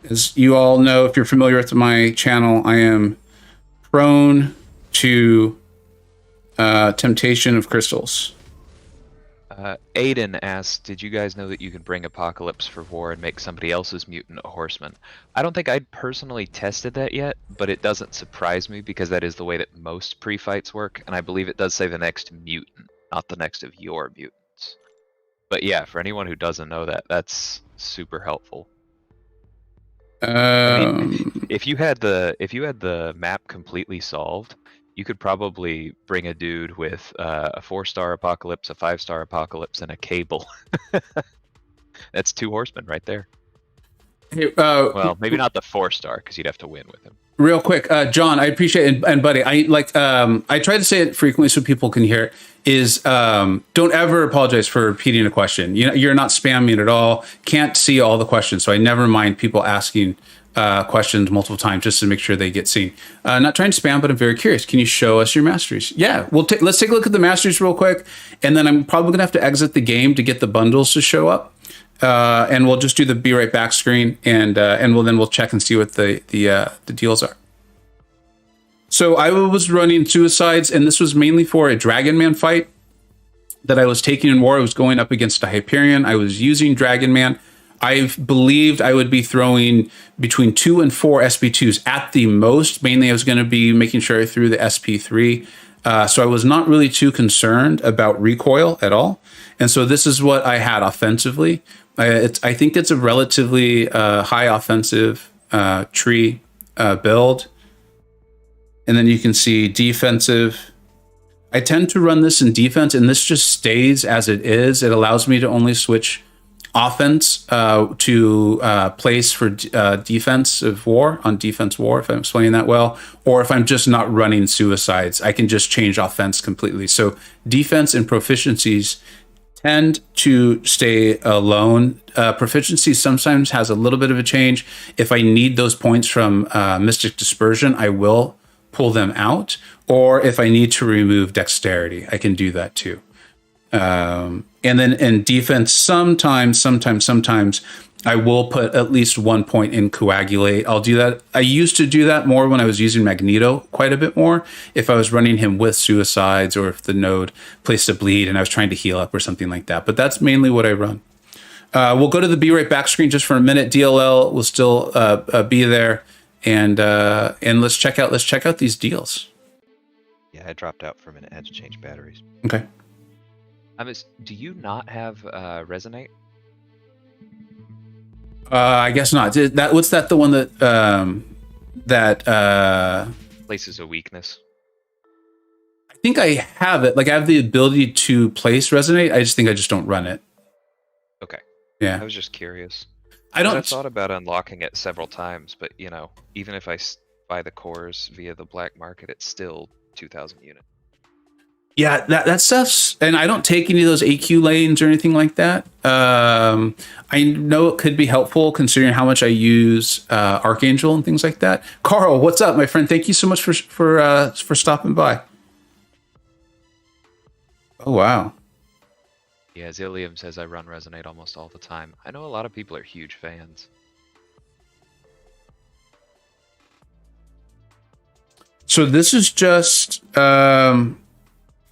As you all know, if you're familiar with my channel, I am prone to temptation of crystals. Aiden asked, did you guys know that you could bring Apocalypse for War and make somebody else's mutant a horseman? I don't think I'd personally tested that yet, but it doesn't surprise me because that is the way that most pre-fights work, and I believe it does say the next mutant, not the next of your mutants. But yeah, for anyone who doesn't know that, that's super helpful. I mean, if you had the map completely solved, you could probably bring a dude with a 4-star Apocalypse, a 5-star Apocalypse, and a Cable. That's 2 horsemen right there. Hey, Well, maybe not the 4-star because you'd have to win with him. real quick, John, I appreciate it, and buddy, I try to say it frequently so people can hear it. Is don't ever apologize for repeating a question. You're not spamming at all. Can't see all the questions, so I never mind people asking questions multiple times just to make sure they get seen. Not trying to spam, but I'm very curious. Can you show us your masteries? Yeah, let's take a look at the masteries real quick, and then I'm probably gonna have to exit the game to get the bundles to show up. And we'll just do the be right back screen, and we'll check and see what the deals are. So I was running suicides, and this was mainly for a Dragon Man fight that I was taking in war. I was going up against a Hyperion. I was using Dragon Man. I believed I would be throwing between 2 and 4 SP2s at the most. Mainly, I was going to be making sure I threw the SP3. So I was not really too concerned about recoil at all. And so this is what I had offensively. I think it's a relatively high offensive tree build. And then you can see defensive. I tend to run this in defense, and this just stays as it is. It allows me to only switch offense to place for defensive war, on defense war, if I'm explaining that well. Or if I'm just not running suicides, I can just change offense completely. So defense and proficiencies tend to stay alone. Proficiency sometimes has a little bit of a change. If I need those points from Mystic Dispersion, I will pull them out. Or if I need to remove dexterity, I can do that too. And then in defense, sometimes I will put at least 1 point in coagulate. I'll do that. I used to do that more when I was using Magneto quite a bit more. If I was running him with suicides, or if the node placed a bleed and I was trying to heal up or something like that. But that's mainly what I run. We'll go to the be right back screen just for a minute. DLL will still be there, and let's check out these deals. Yeah, I dropped out for a minute. I had to change batteries. Okay. Do you not have Resonate? I guess not. What's that? The one that Places a weakness. I think I have it. Like I have the ability to place resonate. I just think I just don't run it. Okay. Yeah. I was just curious. I thought about unlocking it several times, but even if I buy the cores via the black market, it's still 2,000 units. Yeah, that stuff's, and I don't take any of those AQ lanes or anything like that. I know it could be helpful considering how much I use Archangel and things like that. Carl, what's up, my friend? Thank you so much for stopping by. Oh wow. Yeah, Zillium says I run Resonate almost all the time. I know a lot of people are huge fans. So this is just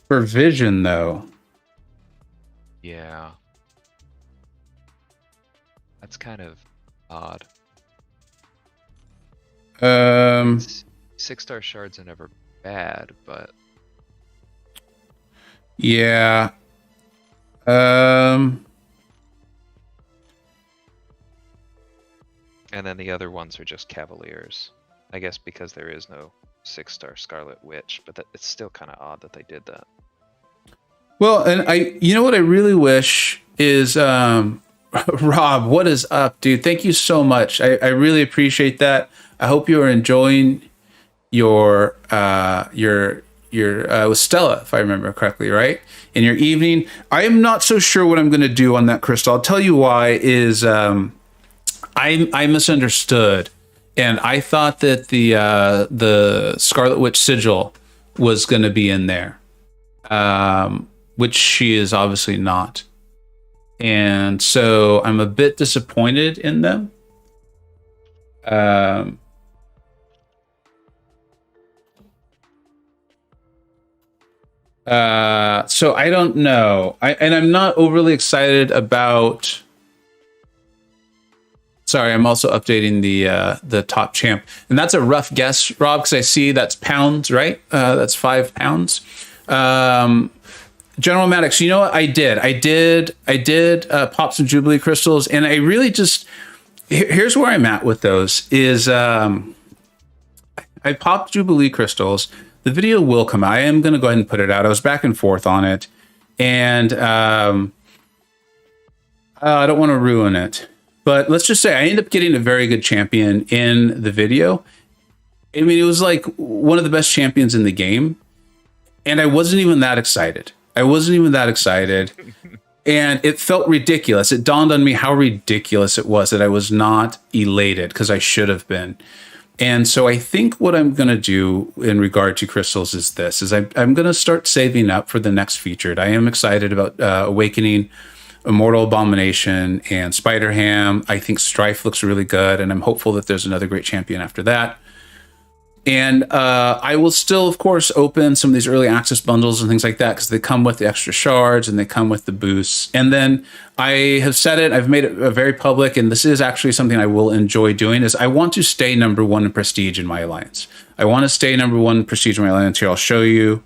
for vision, though. Yeah. That's kind of odd. 6-star shards are never bad, but... Yeah. And then the other ones are just Cavaliers. I guess because there is no 6-star Scarlet Witch, but it's still kind of odd that they did that. Well, and you know what I really wish is, Rob, what is up, dude? Thank you so much. I really appreciate that. I hope you are enjoying your with Stella, if I remember correctly, right? In your evening. I am not so sure what I'm going to do on that crystal. I'll tell you why is, I misunderstood. And I thought that the Scarlet Witch sigil was going to be in there, which she is obviously not. And so I'm a bit disappointed in them. So I don't know. And I'm not overly excited about. Sorry, I'm also updating the top champ, and that's a rough guess, Rob, because I see that's pounds, right? That's £5. General Maddox, you know what I did? I did pop some Jubilee crystals, and I really just here's where I'm at with those. Is I popped Jubilee crystals. The video will come out. I am going to go ahead and put it out. I was back and forth on it, and I don't want to ruin it. But let's just say I ended up getting a very good champion in the video. I mean, it was like one of the best champions in the game. And I wasn't even that excited. And it felt ridiculous. It dawned on me how ridiculous it was that I was not elated, because I should have been. And so I think what I'm going to do in regard to crystals is this, is I'm going to start saving up for the next featured. I am excited about Awakening, Immortal Abomination, and Spider Ham. I think Stryfe looks really good, and I'm hopeful that there's another great champion after that. And I will still, of course, open some of these early access bundles and things like that, because they come with the extra shards and they come with the boosts. And then I have said it, I've made it very public, and this is actually something I will enjoy doing, is I want to stay number one in prestige in my alliance. I want to stay number one in prestige in my alliance. Here, I'll show you.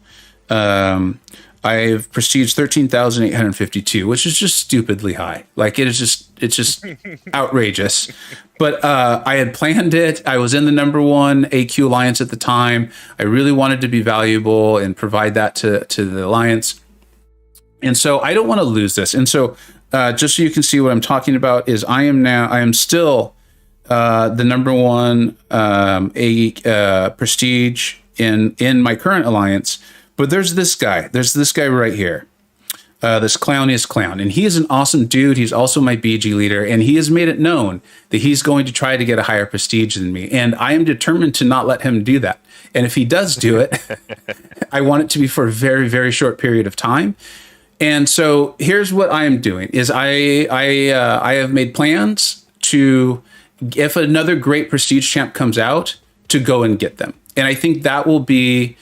I've prestige 13,852, which is just stupidly high. Like it's just outrageous. But I had planned it. I was in the number one AQ alliance at the time. I really wanted to be valuable and provide that to the alliance. And so I don't want to lose this. And so just so you can see what I'm talking about, is I am still the number one prestige in my current alliance. But there's this guy right here, this clowniest clown, and he is an awesome dude. He's also my BG leader, and he has made it known that he's going to try to get a higher prestige than me, and I am determined to not let him do that. And if he does do it, I want it to be for a very, very short period of time. And so here's what I am doing: is I have made plans to, if another great prestige champ comes out, to go and get them, and I think that will be.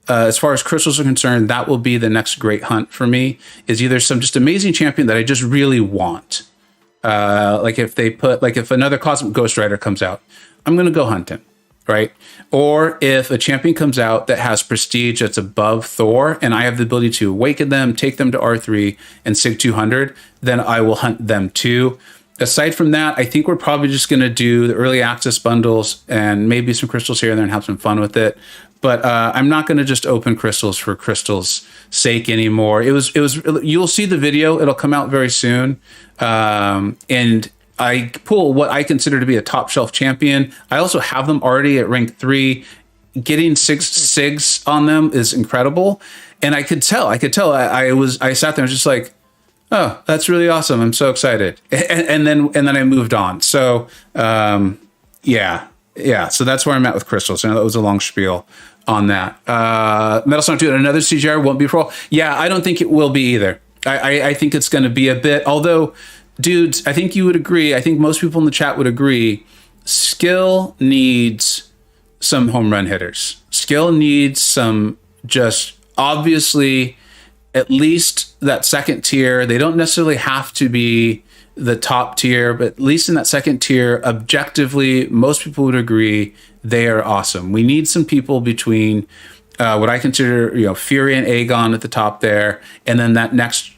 As far as crystals are concerned, that will be the next great hunt for me, is either some just amazing champion that I just really want. Like if another Cosmic Ghost Rider comes out, I'm going to go hunt him, right? Or if a champion comes out that has prestige that's above Thor, and I have the ability to awaken them, take them to R3 and Sig 200, then I will hunt them too. Aside from that, I think we're probably just going to do the early access bundles and maybe some crystals here and there and have some fun with it. But I'm not going to just open crystals for crystals' sake anymore. It was. You'll see the video. It'll come out very soon. And I pull what I consider to be a top shelf champion. I also have them already at rank 3. Getting 6 SIGs on them is incredible. And I could tell. I sat there and was just like, oh, that's really awesome. I'm so excited. And then I moved on. So yeah. So that's where I'm at with crystals. I know that was a long spiel on that. Metal Sonic 2, another CGR won't be for all. Yeah, I don't think it will be either. I think it's going to be a bit, although, dudes, I think you would agree. I think most people in the chat would agree. Skill needs some home run hitters. Skill needs some, just obviously, at least that second tier. They don't necessarily have to be the top tier, but at least in that second tier, objectively, most people would agree they are awesome. We need some people between what I consider, Fury and Aegon at the top there, and then that next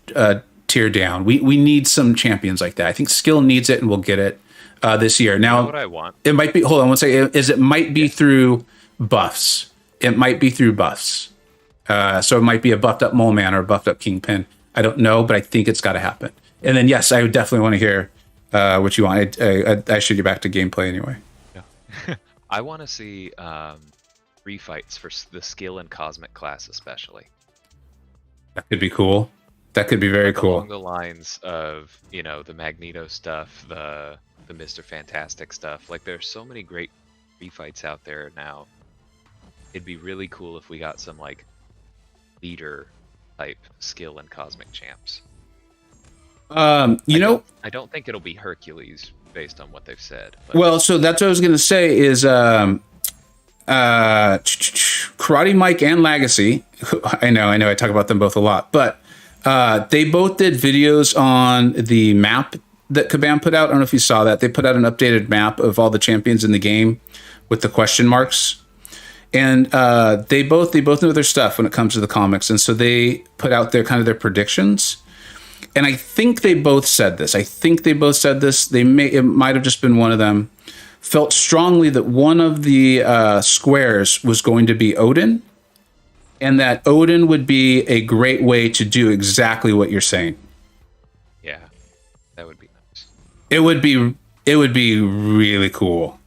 tier down. We need some champions like that. I think skill needs it, and we'll get it this year. Now, you know what I want? It might be. Hold on one second. It might be through buffs. It might be through buffs. So it might be a buffed up Mole Man or a buffed up Kingpin. I don't know, but I think it's got to happen. And then, yes, I would definitely want to hear what you want. I should get back to gameplay anyway. Yeah. I want to see free fights for the skill and cosmic class, especially. That could be cool. That could be very cool. Along the lines of, the Magneto stuff, the Mr. Fantastic stuff. Like, there's so many great free fights out there now. It'd be really cool if we got some, like, leader type skill and cosmic champs. I don't think it'll be Hercules based on what they've said. Well, so that's what I was going to say is Karate Mike and Legacy. I know. I talk about them both a lot, but they both did videos on the map that Kabam put out. I don't know if you saw that. They put out an updated map of all the champions in the game with the question marks, and they both know their stuff when it comes to the comics, and so they put out their predictions. And I think they both said this. It might have just been one of them. Felt strongly that one of the squares was going to be Odin, and that Odin would be a great way to do exactly what you're saying. Yeah, that would be nice. It would be really cool.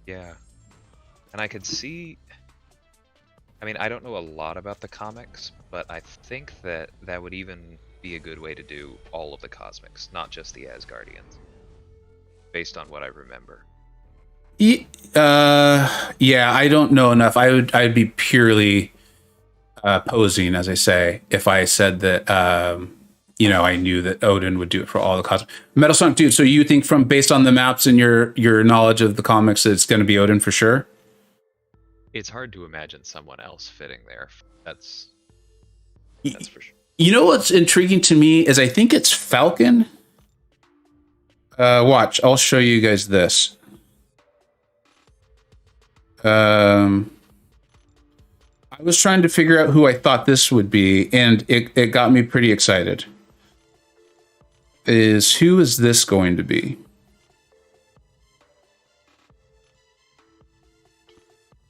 Yeah, and I could see. I mean, I don't know a lot about the comics, but I think that would even be a good way to do all of the cosmics, not just the Asgardians, based on what I remember. Yeah, I don't know enough. I'd be purely posing, as I say, if I said that I knew that Odin would do it for all the cosmics. Metal Sonic, dude. So you think based on the maps and your knowledge of the comics, that it's going to be Odin for sure? It's hard to imagine someone else fitting there. That's for sure. You know what's intriguing to me is I think it's Falcon. Watch, I'll show you guys this. I was trying to figure out who I thought this would be, and it got me pretty excited. Who is this going to be?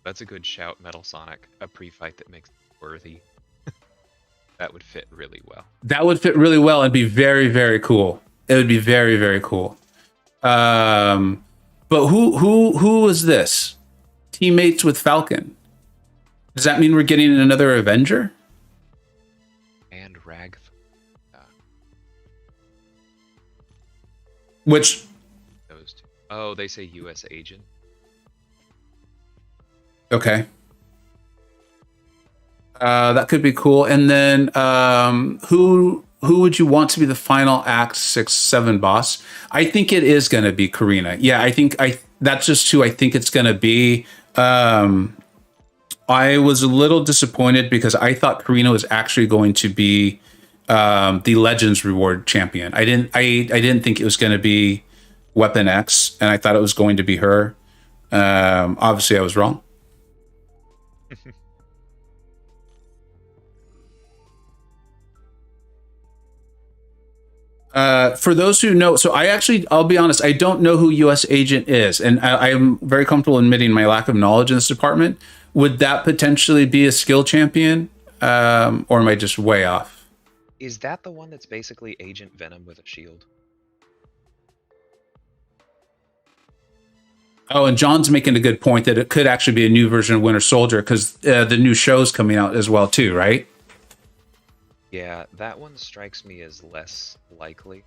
That's a good shout, Metal Sonic. A pre-fight that makes it worthy. That would fit really well. That would fit really well and be very, very cool. It would be very, very cool. But who was this? Teammates with Falcon. Does that mean we're getting another Avenger? And Rag. Which? Those two. Oh, they say U.S. agent. Okay. That could be cool. And then who would you want to be the final Act 6-7 boss? I think it is going to be Karina. Yeah, I think that's just who I think it's going to be. I was a little disappointed because I thought Karina was actually going to be the Legends Reward champion. I didn't think it was going to be Weapon X, and I thought it was going to be her. Obviously, I was wrong. For those who know, so I'll be honest, I don't know who U.S. Agent is, and I'm very comfortable admitting my lack of knowledge in this department. Would that potentially be a skill champion, or am I just way off? Is that the one that's basically Agent Venom with a shield? Oh, and John's making a good point that it could actually be a new version of Winter Soldier because the new show's coming out as well too, right? Yeah, that one strikes me as less likely,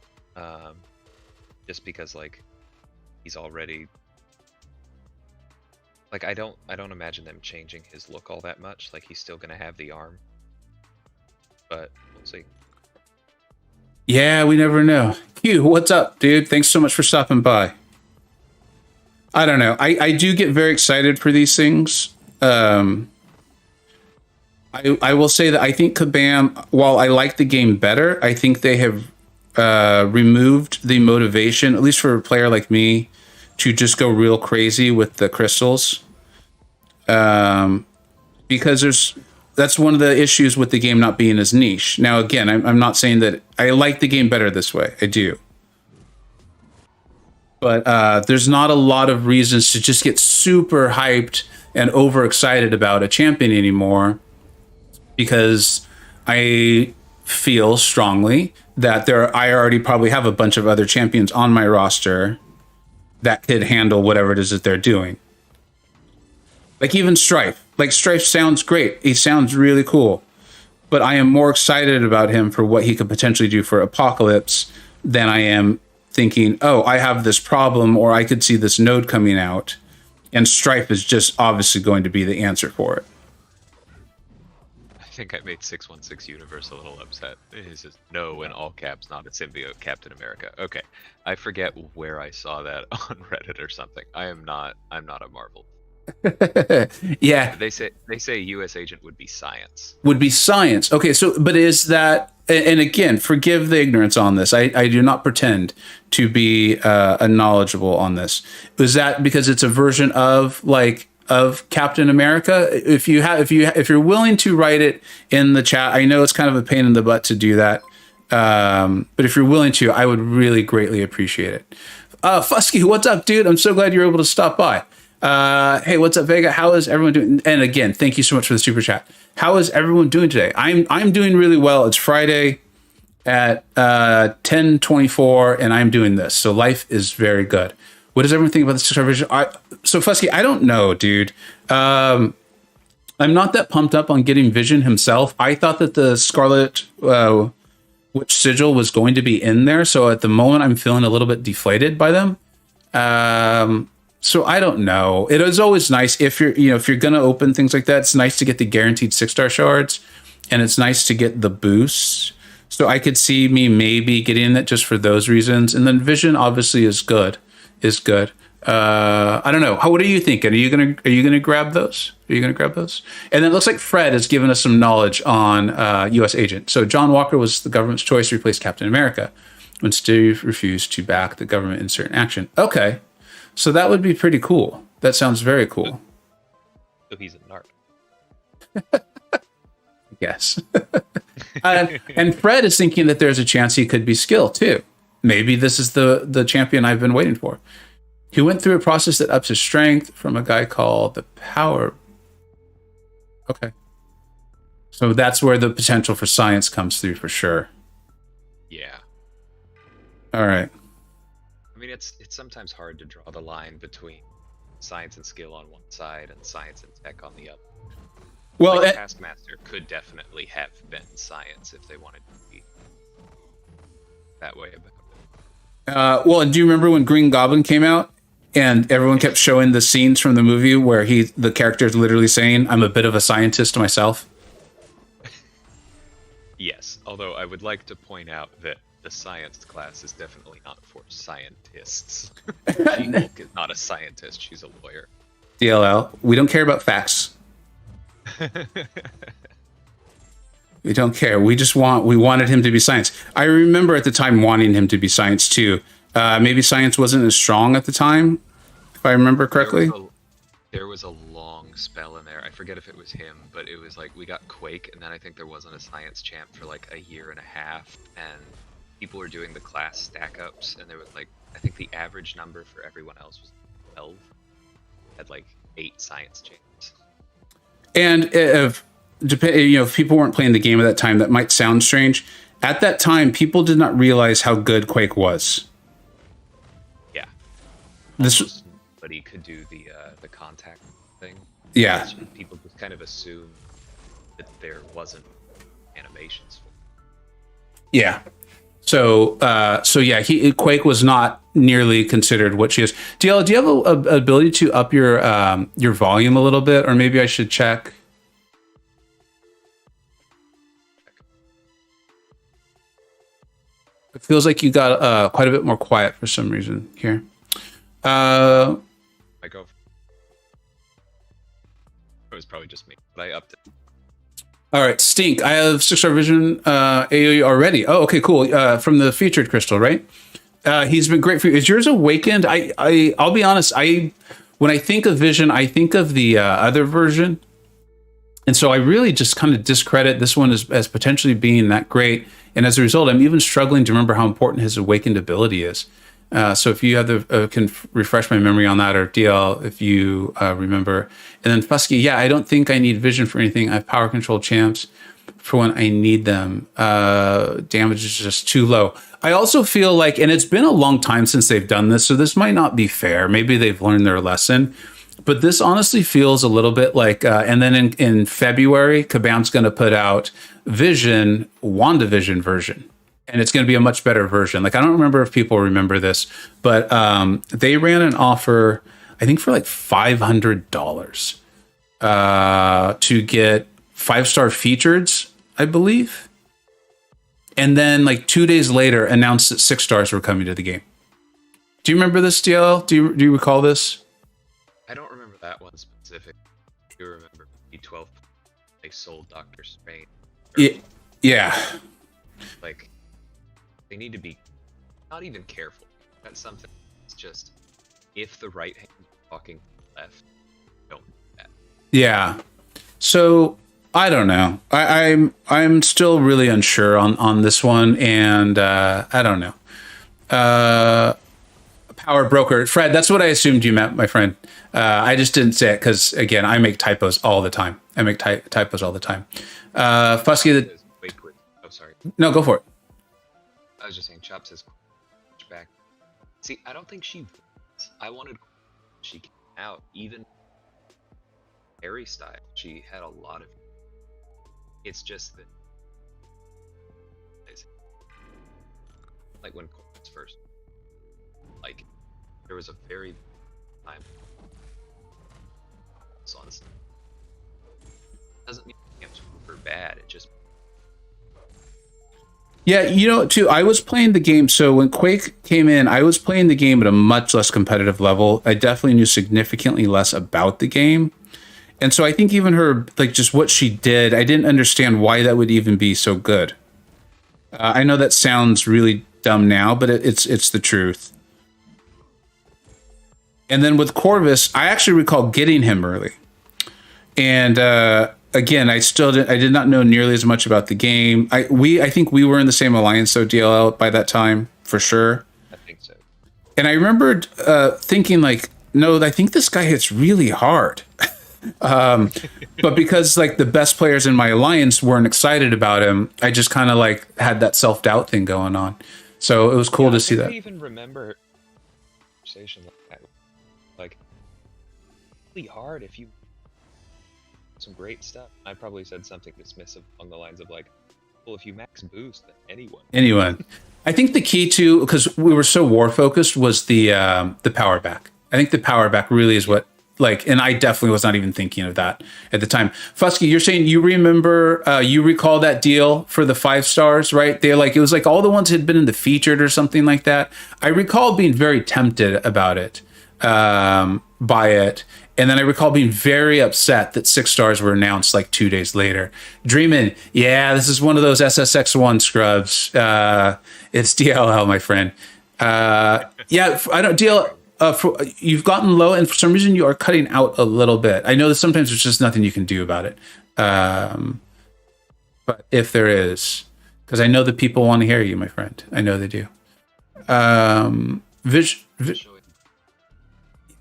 just because he's already I don't imagine them changing his look all that much. He's still gonna have the arm, but we'll see. Yeah, we never know. Q, what's up, dude? Thanks so much for stopping by. I don't know. I do get very excited for these things. I will say that I think Kabam, while I like the game better, I think they have removed the motivation, at least for a player like me, to just go real crazy with the crystals. Because that's one of the issues with the game not being as niche. Now, again, I'm not saying that I like the game better this way. I do. But there's not a lot of reasons to just get super hyped and overexcited about a champion anymore, because I feel strongly that I already probably have a bunch of other champions on my roster that could handle whatever it is that they're doing. Even Stryfe. Stryfe sounds great. He sounds really cool. But I am more excited about him for what he could potentially do for Apocalypse than I am thinking, oh, I have this problem, or I could see this node coming out. And Stryfe is just obviously going to be the answer for it. think I made 616 Universe a little upset. He says, no, in all caps, not a symbiote, Captain America. Okay, I forget where I saw that on Reddit or something. I'm not a Marvel. Yeah, They say U.S. agent would be science. would be science. Okay, so but is that? And again, forgive the ignorance on this. I do not pretend to be knowledgeable on this. Is that because it's a version of Captain America? If you're willing to write it in the chat, I know it's kind of a pain in the butt to do that. But if you're willing to, I would really greatly appreciate it. Fusky, what's up, dude? I'm so glad you're able to stop by. Hey, what's up, Vega? How is everyone doing? And again, thank you so much for the super chat. How is everyone doing today? I'm doing really well. It's Friday at 10:24, and I'm doing this, so life is very good. What does everyone think about the 6-star vision? So Fusky, I don't know, dude. I'm not that pumped up on getting Vision himself. I thought that the Scarlet Witch sigil was going to be in there, so at the moment I'm feeling a little bit deflated by them. So I don't know. It is always nice if you're gonna open things like that. It's nice to get the guaranteed 6-star shards, and it's nice to get the boosts. So I could see me maybe getting it just for those reasons. And then Vision obviously is good. I don't know. What are you thinking? Are you gonna grab those? And then it looks like Fred has given us some knowledge on U.S. agent. So John Walker was the government's choice to replace Captain America when Steve refused to back the government in certain action. Okay. So that would be pretty cool. That sounds very cool. So he's a narc. Yes. And Fred is thinking that there's a chance he could be Skill too. Maybe this is the champion I've been waiting for. He went through a process that ups his strength from a guy called the Power. Okay. So that's where the potential for science comes through for sure. Yeah. All right. I mean, it's sometimes hard to draw the line between science and skill on one side and science and tech on the other. Well, like Taskmaster could definitely have been science if they wanted to be that way about it. Well, do you remember when Green Goblin came out and everyone kept showing the scenes from the movie where the character is literally saying, "I'm a bit of a scientist myself"? Yes, although I would like to point out that the science class is definitely not for scientists. She-Hulk is not a scientist, she's a lawyer. DLL, we don't care about facts. We don't care. We wanted him to be science. I remember at the time wanting him to be science too. Maybe science wasn't as strong at the time, if I remember correctly. There was a long spell in there. I forget if it was him, but it was like we got Quake, and then I think there wasn't a science champ for like a year and a half, and people were doing the class stack ups, and there was like, I think the average number for everyone else was 12. Had like 8 science champs. And if people weren't playing the game at that time, that might sound strange. At that time, people did not realize how good Quake was. Yeah. This Nobody could do the contact thing. Yeah. People just kind of assumed that there wasn't animations for it. Yeah. So yeah, Quake was not nearly considered what she is. DL, do you have a ability to up your volume a little bit, or maybe I should check? It feels like you got quite a bit more quiet for some reason here. I go. It was probably just me, but I upped it. All right, Stink. I have 6-star vision AoE already. Oh, okay, cool. From the featured crystal, right? He's been great for you. Is yours awakened? I'll be honest. When I think of vision, I think of the other version, and so I really just kind of discredit this one as potentially being that great. And as a result, I'm even struggling to remember how important his awakened ability is. So if you have can refresh my memory on that, or DL if you remember. And then Fusky, yeah, I don't think I need vision for anything. I have power control champs for when I need them. Damage is just too low. I also feel like, and it's been a long time since they've done this, so this might not be fair. Maybe they've learned their lesson. But this honestly feels a little bit like, and then in February, Kabam's going to put out Vision, WandaVision version. And it's going to be a much better version. Like, I don't remember if people remember this, but they ran an offer, I think for like $500 to get 5-star featureds, I believe. And then like 2 days later announced that 6 stars were coming to the game. Do you remember this, DLL? Do you recall this? I don't remember that one specific. I do remember B12. They sold Dr. Strange. Yeah. Like, they need to be not even careful. That's something. It's just if the right hand is walking left, don't do that. Yeah. So I don't know. I'm still really unsure on this one, and I don't know. Power broker, Fred. That's what I assumed you meant, my friend. I just didn't say it because again, I make typos all the time. Typos all the time. Fusky. Wait, quick. Oh, sorry. No, go for it. I was just saying, Chop says back. See, I don't think she. I wanted she came out even Harry style. She had a lot of. It's just that, like when Corbin's first, like there was a very time. So honestly, doesn't mean games were bad. It just. Yeah, you know, too, I was playing the game. So when Quake came in, I was playing the game at a much less competitive level. I definitely knew significantly less about the game. And so I think even her, like just what she did, I didn't understand why that would even be so good. I know that sounds really dumb now, but it's the truth. And then with Corvus, I actually recall getting him early. And again, I did not know nearly as much about the game. I think we were in the same alliance, though, DLL, by that time, for sure. I think so. And I remembered thinking, like, no, I think this guy hits really hard. But because like the best players in my alliance weren't excited about him, I just kind of like had that self-doubt thing going on. So it was cool to see that. I even remember a conversation like that. Like, really hard if you some great stuff. I probably said something dismissive along the lines of like, well, if you max boost, then anyone. I think the key to, because we were so war focused, was the power back. I think the power back really is what, like, and I definitely was not even thinking of that at the time. Fusky, you're saying you remember, you recall that deal for the 5 stars, right? They're like, it was like all the ones had been in the featured or something like that. I recall being very tempted about it, by it. And then I recall being very upset that 6 stars were announced like 2 days later. Dreamin', yeah, this is one of those SSX1 scrubs. It's DLL, my friend. Yeah, I don't DL. You've gotten low, and for some reason you are cutting out a little bit. I know that sometimes there's just nothing you can do about it. But if there is, because I know that people want to hear you, my friend. I know they do.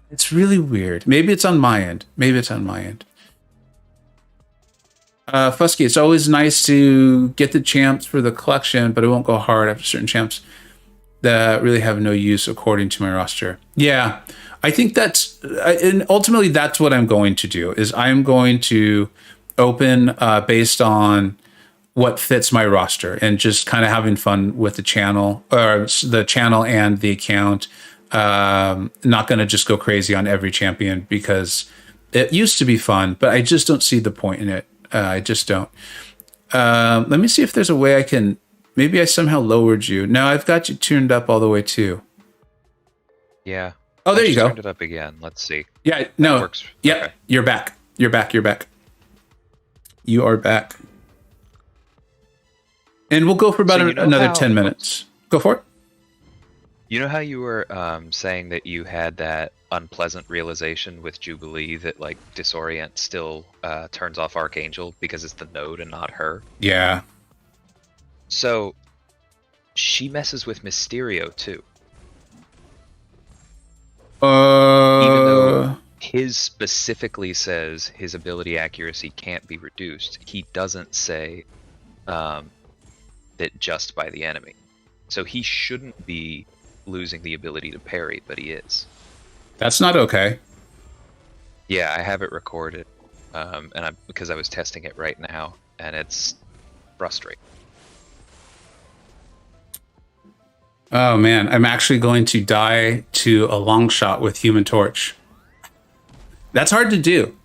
It's really weird. Maybe it's on my end. Fusky, it's always nice to get the champs for the collection, but it won't go hard after certain champs that really have no use according to my roster. Yeah, I think and ultimately that's what I'm going to do, is I'm going to open based on what fits my roster and just kind of having fun with the channel and the account. Not going to just go crazy on every champion because it used to be fun, but I just don't see the point in it. I just don't. Let me see if there's a way I can. Maybe I somehow lowered you. No, I've got you tuned up all the way too. Yeah. Oh, there you go. Turned it up again. Let's see. Yeah. No. That works. Yeah. Okay. You're back. You are back. And we'll go for about another 10 minutes. Go for it. You know how you were saying that you had that unpleasant realization with Jubilee that like Disorient still turns off Archangel because it's the node and not her? Yeah. So she messes with Mysterio too. Even though his specifically says his ability accuracy can't be reduced, he doesn't say that just by the enemy. So he shouldn't be losing the ability to parry, but he is. That's not okay. Yeah, I have it recorded, and because I was testing it right now, and it's frustrating. Oh man, I'm actually going to die to a long shot with Human Torch. That's hard to do.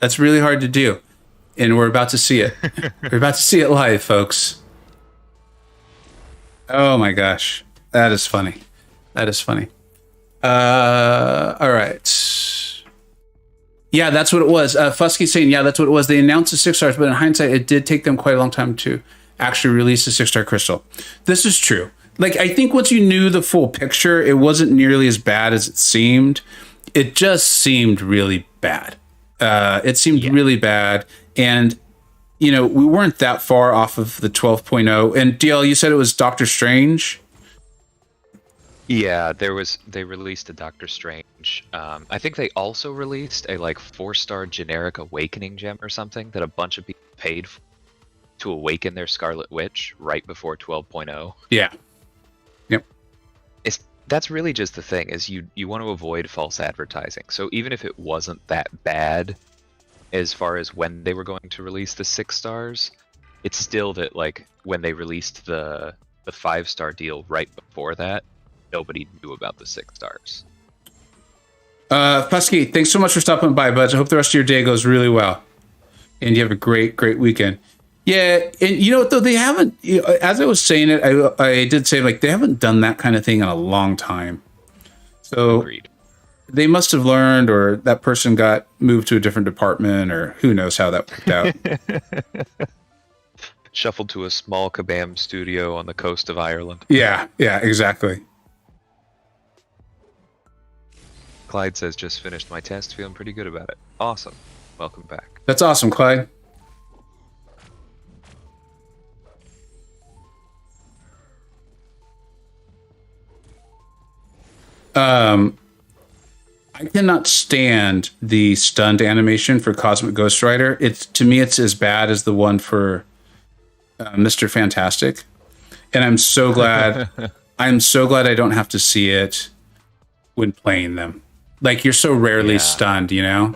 That's really hard to do. and we're about to see it. We're about to see it live, folks. Oh my gosh, that is funny. That is funny. All right. Yeah, that's what it was. Fusky's saying, yeah, that's what it was. They announced the 6 stars, but in hindsight, it did take them quite a long time to actually release the 6-star crystal. This is true. Like, I think once you knew the full picture, it wasn't nearly as bad as it seemed. It just seemed really bad. It seemed really bad. And, you know, we weren't that far off of the 12.0. And DL, you said it was Doctor Strange? Yeah, they released a Doctor Strange. I think they also released a like 4-star generic awakening gem or something that a bunch of people paid for to awaken their Scarlet Witch right before 12.0. Yeah. Yep. That's really just the thing, is you want to avoid false advertising. So even if it wasn't that bad as far as when they were going to release the 6 stars, it's still that like when they released the 5-star deal right before that, nobody knew about the 6 stars. Fusky, thanks so much for stopping by, bud. I hope the rest of your day goes really well. And you have a great, great weekend. Yeah, and you know what, though? They haven't, you know, as I was saying it, I did say, like, they haven't done that kind of thing in a long time. So Agreed. They must have learned, or that person got moved to a different department, or who knows how that worked out. Shuffled to a small kabam studio on the coast of Ireland. Yeah, exactly. Clyde says, just finished my test, feeling pretty good about it. Awesome. Welcome back. That's awesome, Clyde. I cannot stand the stunned animation for Cosmic Ghost Rider. To me, it's as bad as the one for Mr. Fantastic, and I'm so glad. I'm so glad I don't have to see it when playing them. Like, you're so rarely stunned, you know?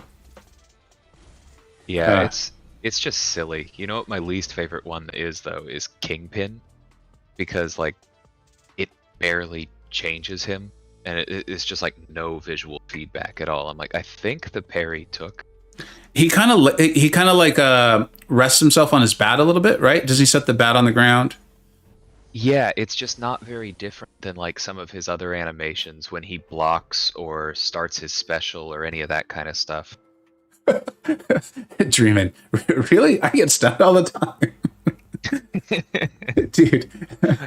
Yeah, it's just silly. You know what my least favorite one is, though, is Kingpin, because like it barely changes him. And it's just like no visual feedback at all. I'm like, I think the parry took. He kind of like rests himself on his bat a little bit, right? Does he set the bat on the ground? Yeah, it's just not very different than like some of his other animations when he blocks or starts his special or any of that kind of stuff. Dreaming. Really? I get stunned all the time. Dude.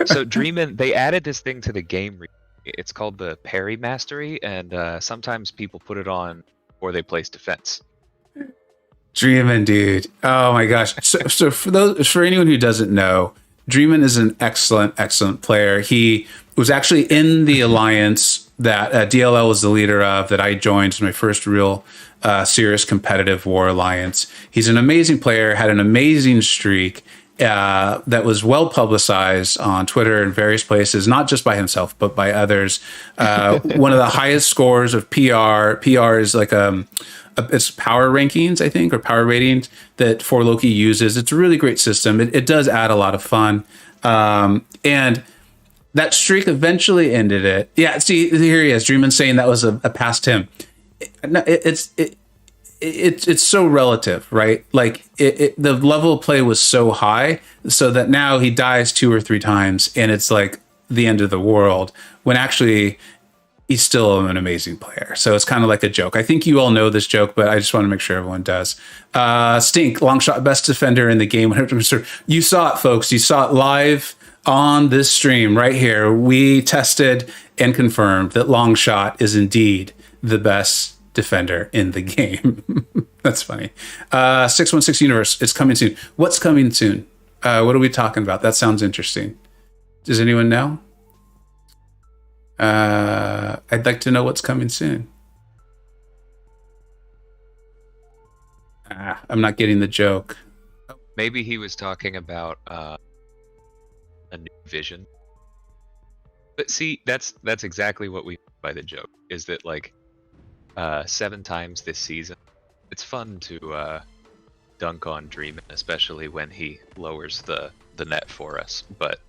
So Dreamin', they added this thing to the game. It's called the parry mastery, and sometimes people put it on or they place defense. Dreamin', dude. Oh my gosh. So for anyone who doesn't know, Dreamin' is an excellent player. He was actually in the alliance that DLL was the leader of, that I joined. It's my first real serious competitive war alliance. He's an amazing player, had an amazing streak. That was well publicized on Twitter and various places, not just by himself, but by others. One of the highest scores of PR. PR is like it's power rankings, I think, or power ratings that 4Loki uses. It's a really great system. It does add a lot of fun. And that streak eventually ended it. Yeah, see, here he is. Dreamin' saying that was a past him. It's so relative, right? Like the level of play was so high, so that now he dies 2 or 3 times, and it's like the end of the world. When actually, he's still an amazing player. So it's kind of like a joke. I think you all know this joke, but I just want to make sure everyone does. Stink, long shot, best defender in the game. You saw it, folks. You saw it live on this stream right here. We tested and confirmed that long shot is indeed the best defender in the game. That's funny. 616 Universe, it's coming soon. What's coming soon? What are we talking about? That sounds interesting. Does anyone know? I'd like to know what's coming soon. I'm not getting the joke. Maybe he was talking about a new vision. But see, that's exactly what we mean by the joke, is that like 7 times this season, it's fun to dunk on Dreamin', especially when he lowers the net for us. But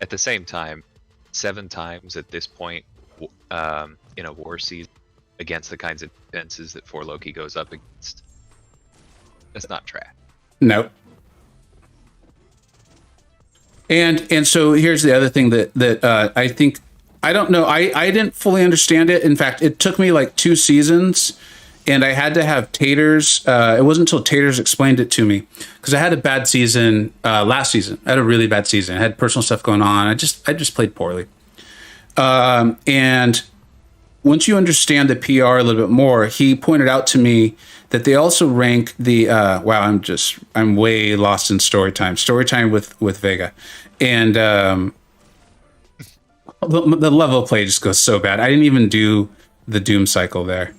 at the same time, 7 times at this point in a war season against the kinds of defenses that 4Loki goes up against, that's not trash. Nope. And so here's the other thing that I think, I don't know, I didn't fully understand it. In fact, it took me like 2 seasons, and I had to have Taters. It wasn't until Taters explained it to me, because I had a bad season last season. I had a really bad season. I had personal stuff going on. I just played poorly. And once you understand the PR a little bit more, he pointed out to me that they also rank the wow, I'm way lost in story time with Vega. And the level of play just goes so bad. I didn't even do the Doom cycle there.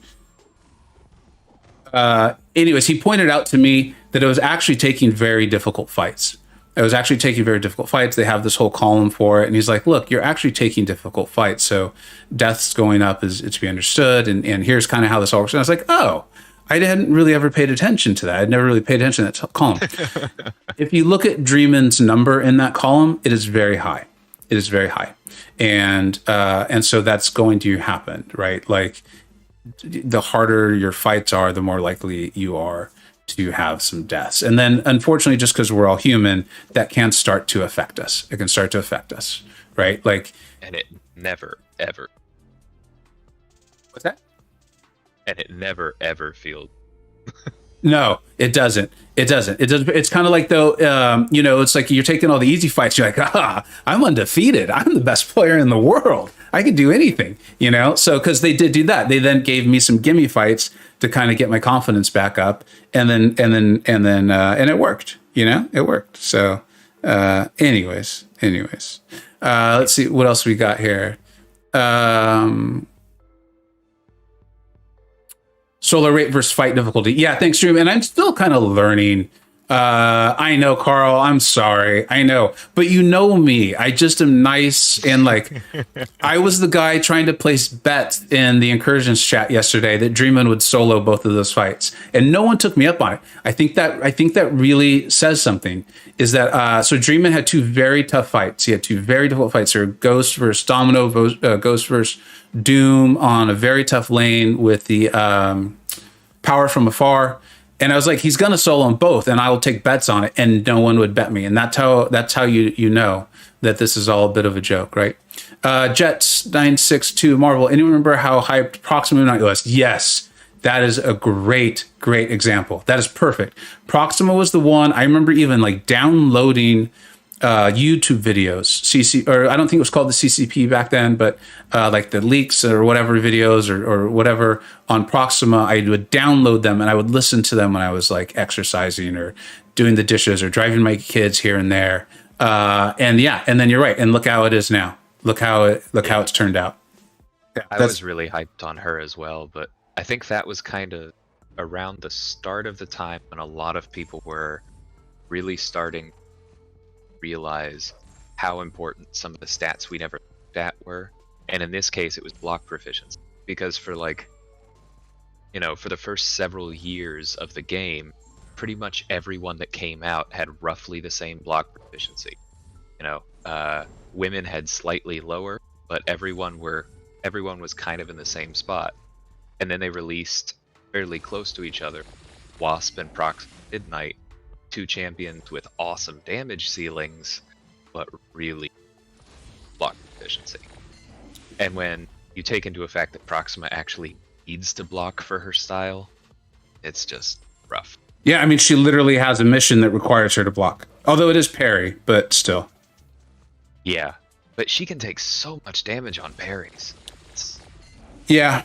Anyways, he pointed out to me that it was actually taking very difficult fights. They have this whole column for it. And he's like, look, you're actually taking difficult fights. So deaths going up is to be understood. And here's kind of how this all works. And I was like, oh, I hadn't really ever paid attention to that. I'd never really paid attention to that column. If you look at Dreamin's number in that column, it is very high. It is very high. And so that's going to happen, right? Like, the harder your fights are, the more likely you are to have some deaths. And then, unfortunately, just because we're all human, that can start to affect us. It can start to affect us, right? Like, And it never, ever. What's that? And it never, ever feels. No, it doesn't. It doesn't. It's kind of like, though, it's like you're taking all the easy fights. You're like, I'm undefeated. I'm the best player in the world. I can do anything, So, because they did do that, they then gave me some gimme fights to kind of get my confidence back up, and it worked. It worked. So, anyways, let's see what else we got here. Solar rate versus fight difficulty. Yeah, thanks, Dream. And I'm still kind of learning. I know, Carl. I'm sorry. I know. But you know me. I just am nice. And like, I was the guy trying to place bets in the Incursions chat yesterday that Dreamin would solo both of those fights. And no one took me up on it. I think that really says something. Is that so Dreamin had 2 very tough fights. He had 2 very difficult fights. There were Ghost versus Domino, Ghost versus Doom on a very tough lane with the power from afar. And I was like, he's gonna solo them both, and I will take bets on it, and no one would bet me. And that's how you know that this is all a bit of a joke, right? Jets 962 Marvel. Anyone remember how hyped Proxima Midnight was? Yes, that is a great example. That is perfect. Proxima was the one. I remember even like downloading YouTube videos, or I don't think it was called the CCP back then, but like the leaks or whatever videos or whatever on Proxima, I would download them and I would listen to them when I was like exercising or doing the dishes or driving my kids here and there. And then you're right. And look how it is now. Look how it's turned out. Yeah, I was really hyped on her as well, but I think that was kind of around the start of the time when a lot of people were really starting to realize how important some of the stats we never looked at were. And in this case, it was block proficiency. Because for for the first several years of the game, pretty much everyone that came out had roughly the same block proficiency. Women had slightly lower, but everyone was kind of in the same spot. And then they released fairly close to each other, Wasp and Prox Midnight, 2 champions with awesome damage ceilings, but really block proficiency. And when you take into effect that Proxima actually needs to block for her style, it's just rough. Yeah, I mean, she literally has a mission that requires her to block. Although it is parry, but still. Yeah, but she can take so much damage on parries. Yeah.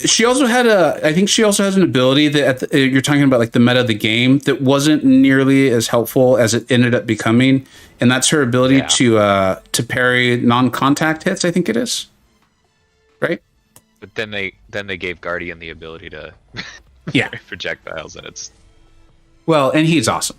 She also had I think she also has an ability that you're talking about, like the meta of the game, that wasn't nearly as helpful as it ended up becoming. And that's her ability to parry non-contact hits, I think it is. Right? But then they gave Guardian the ability to projectiles, and it's... Well, and he's awesome.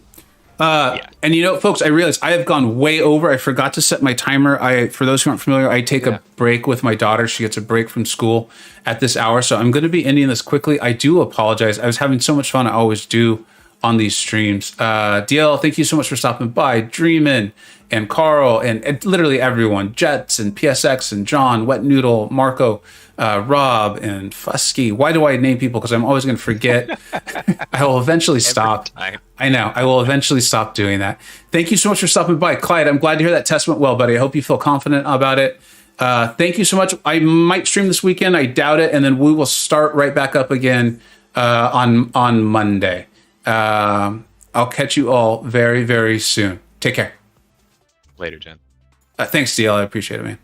And folks, I realized I have gone way over. I forgot to set my timer. For those who aren't familiar, I take a break with my daughter. She gets a break from school at this hour. So I'm going to be ending this quickly. I do apologize. I was having so much fun. I always do on these streams. DL, thank you so much for stopping by. Dreamin' and Carl and literally everyone. Jets and PSX and John, Wet Noodle, Marco, Rob and Fusky. Why do I name people? Because I'm always going to forget. I will eventually stop. I I know. I will eventually stop doing that. Thank you so much for stopping by. Clyde, I'm glad to hear that test went well, buddy. I hope you feel confident about it. Thank you so much. I might stream this weekend. I doubt it. And then we will start right back up again on Monday. I'll catch you all very, very soon. Take care. Later, Jen. Thanks, DL. I appreciate it, man.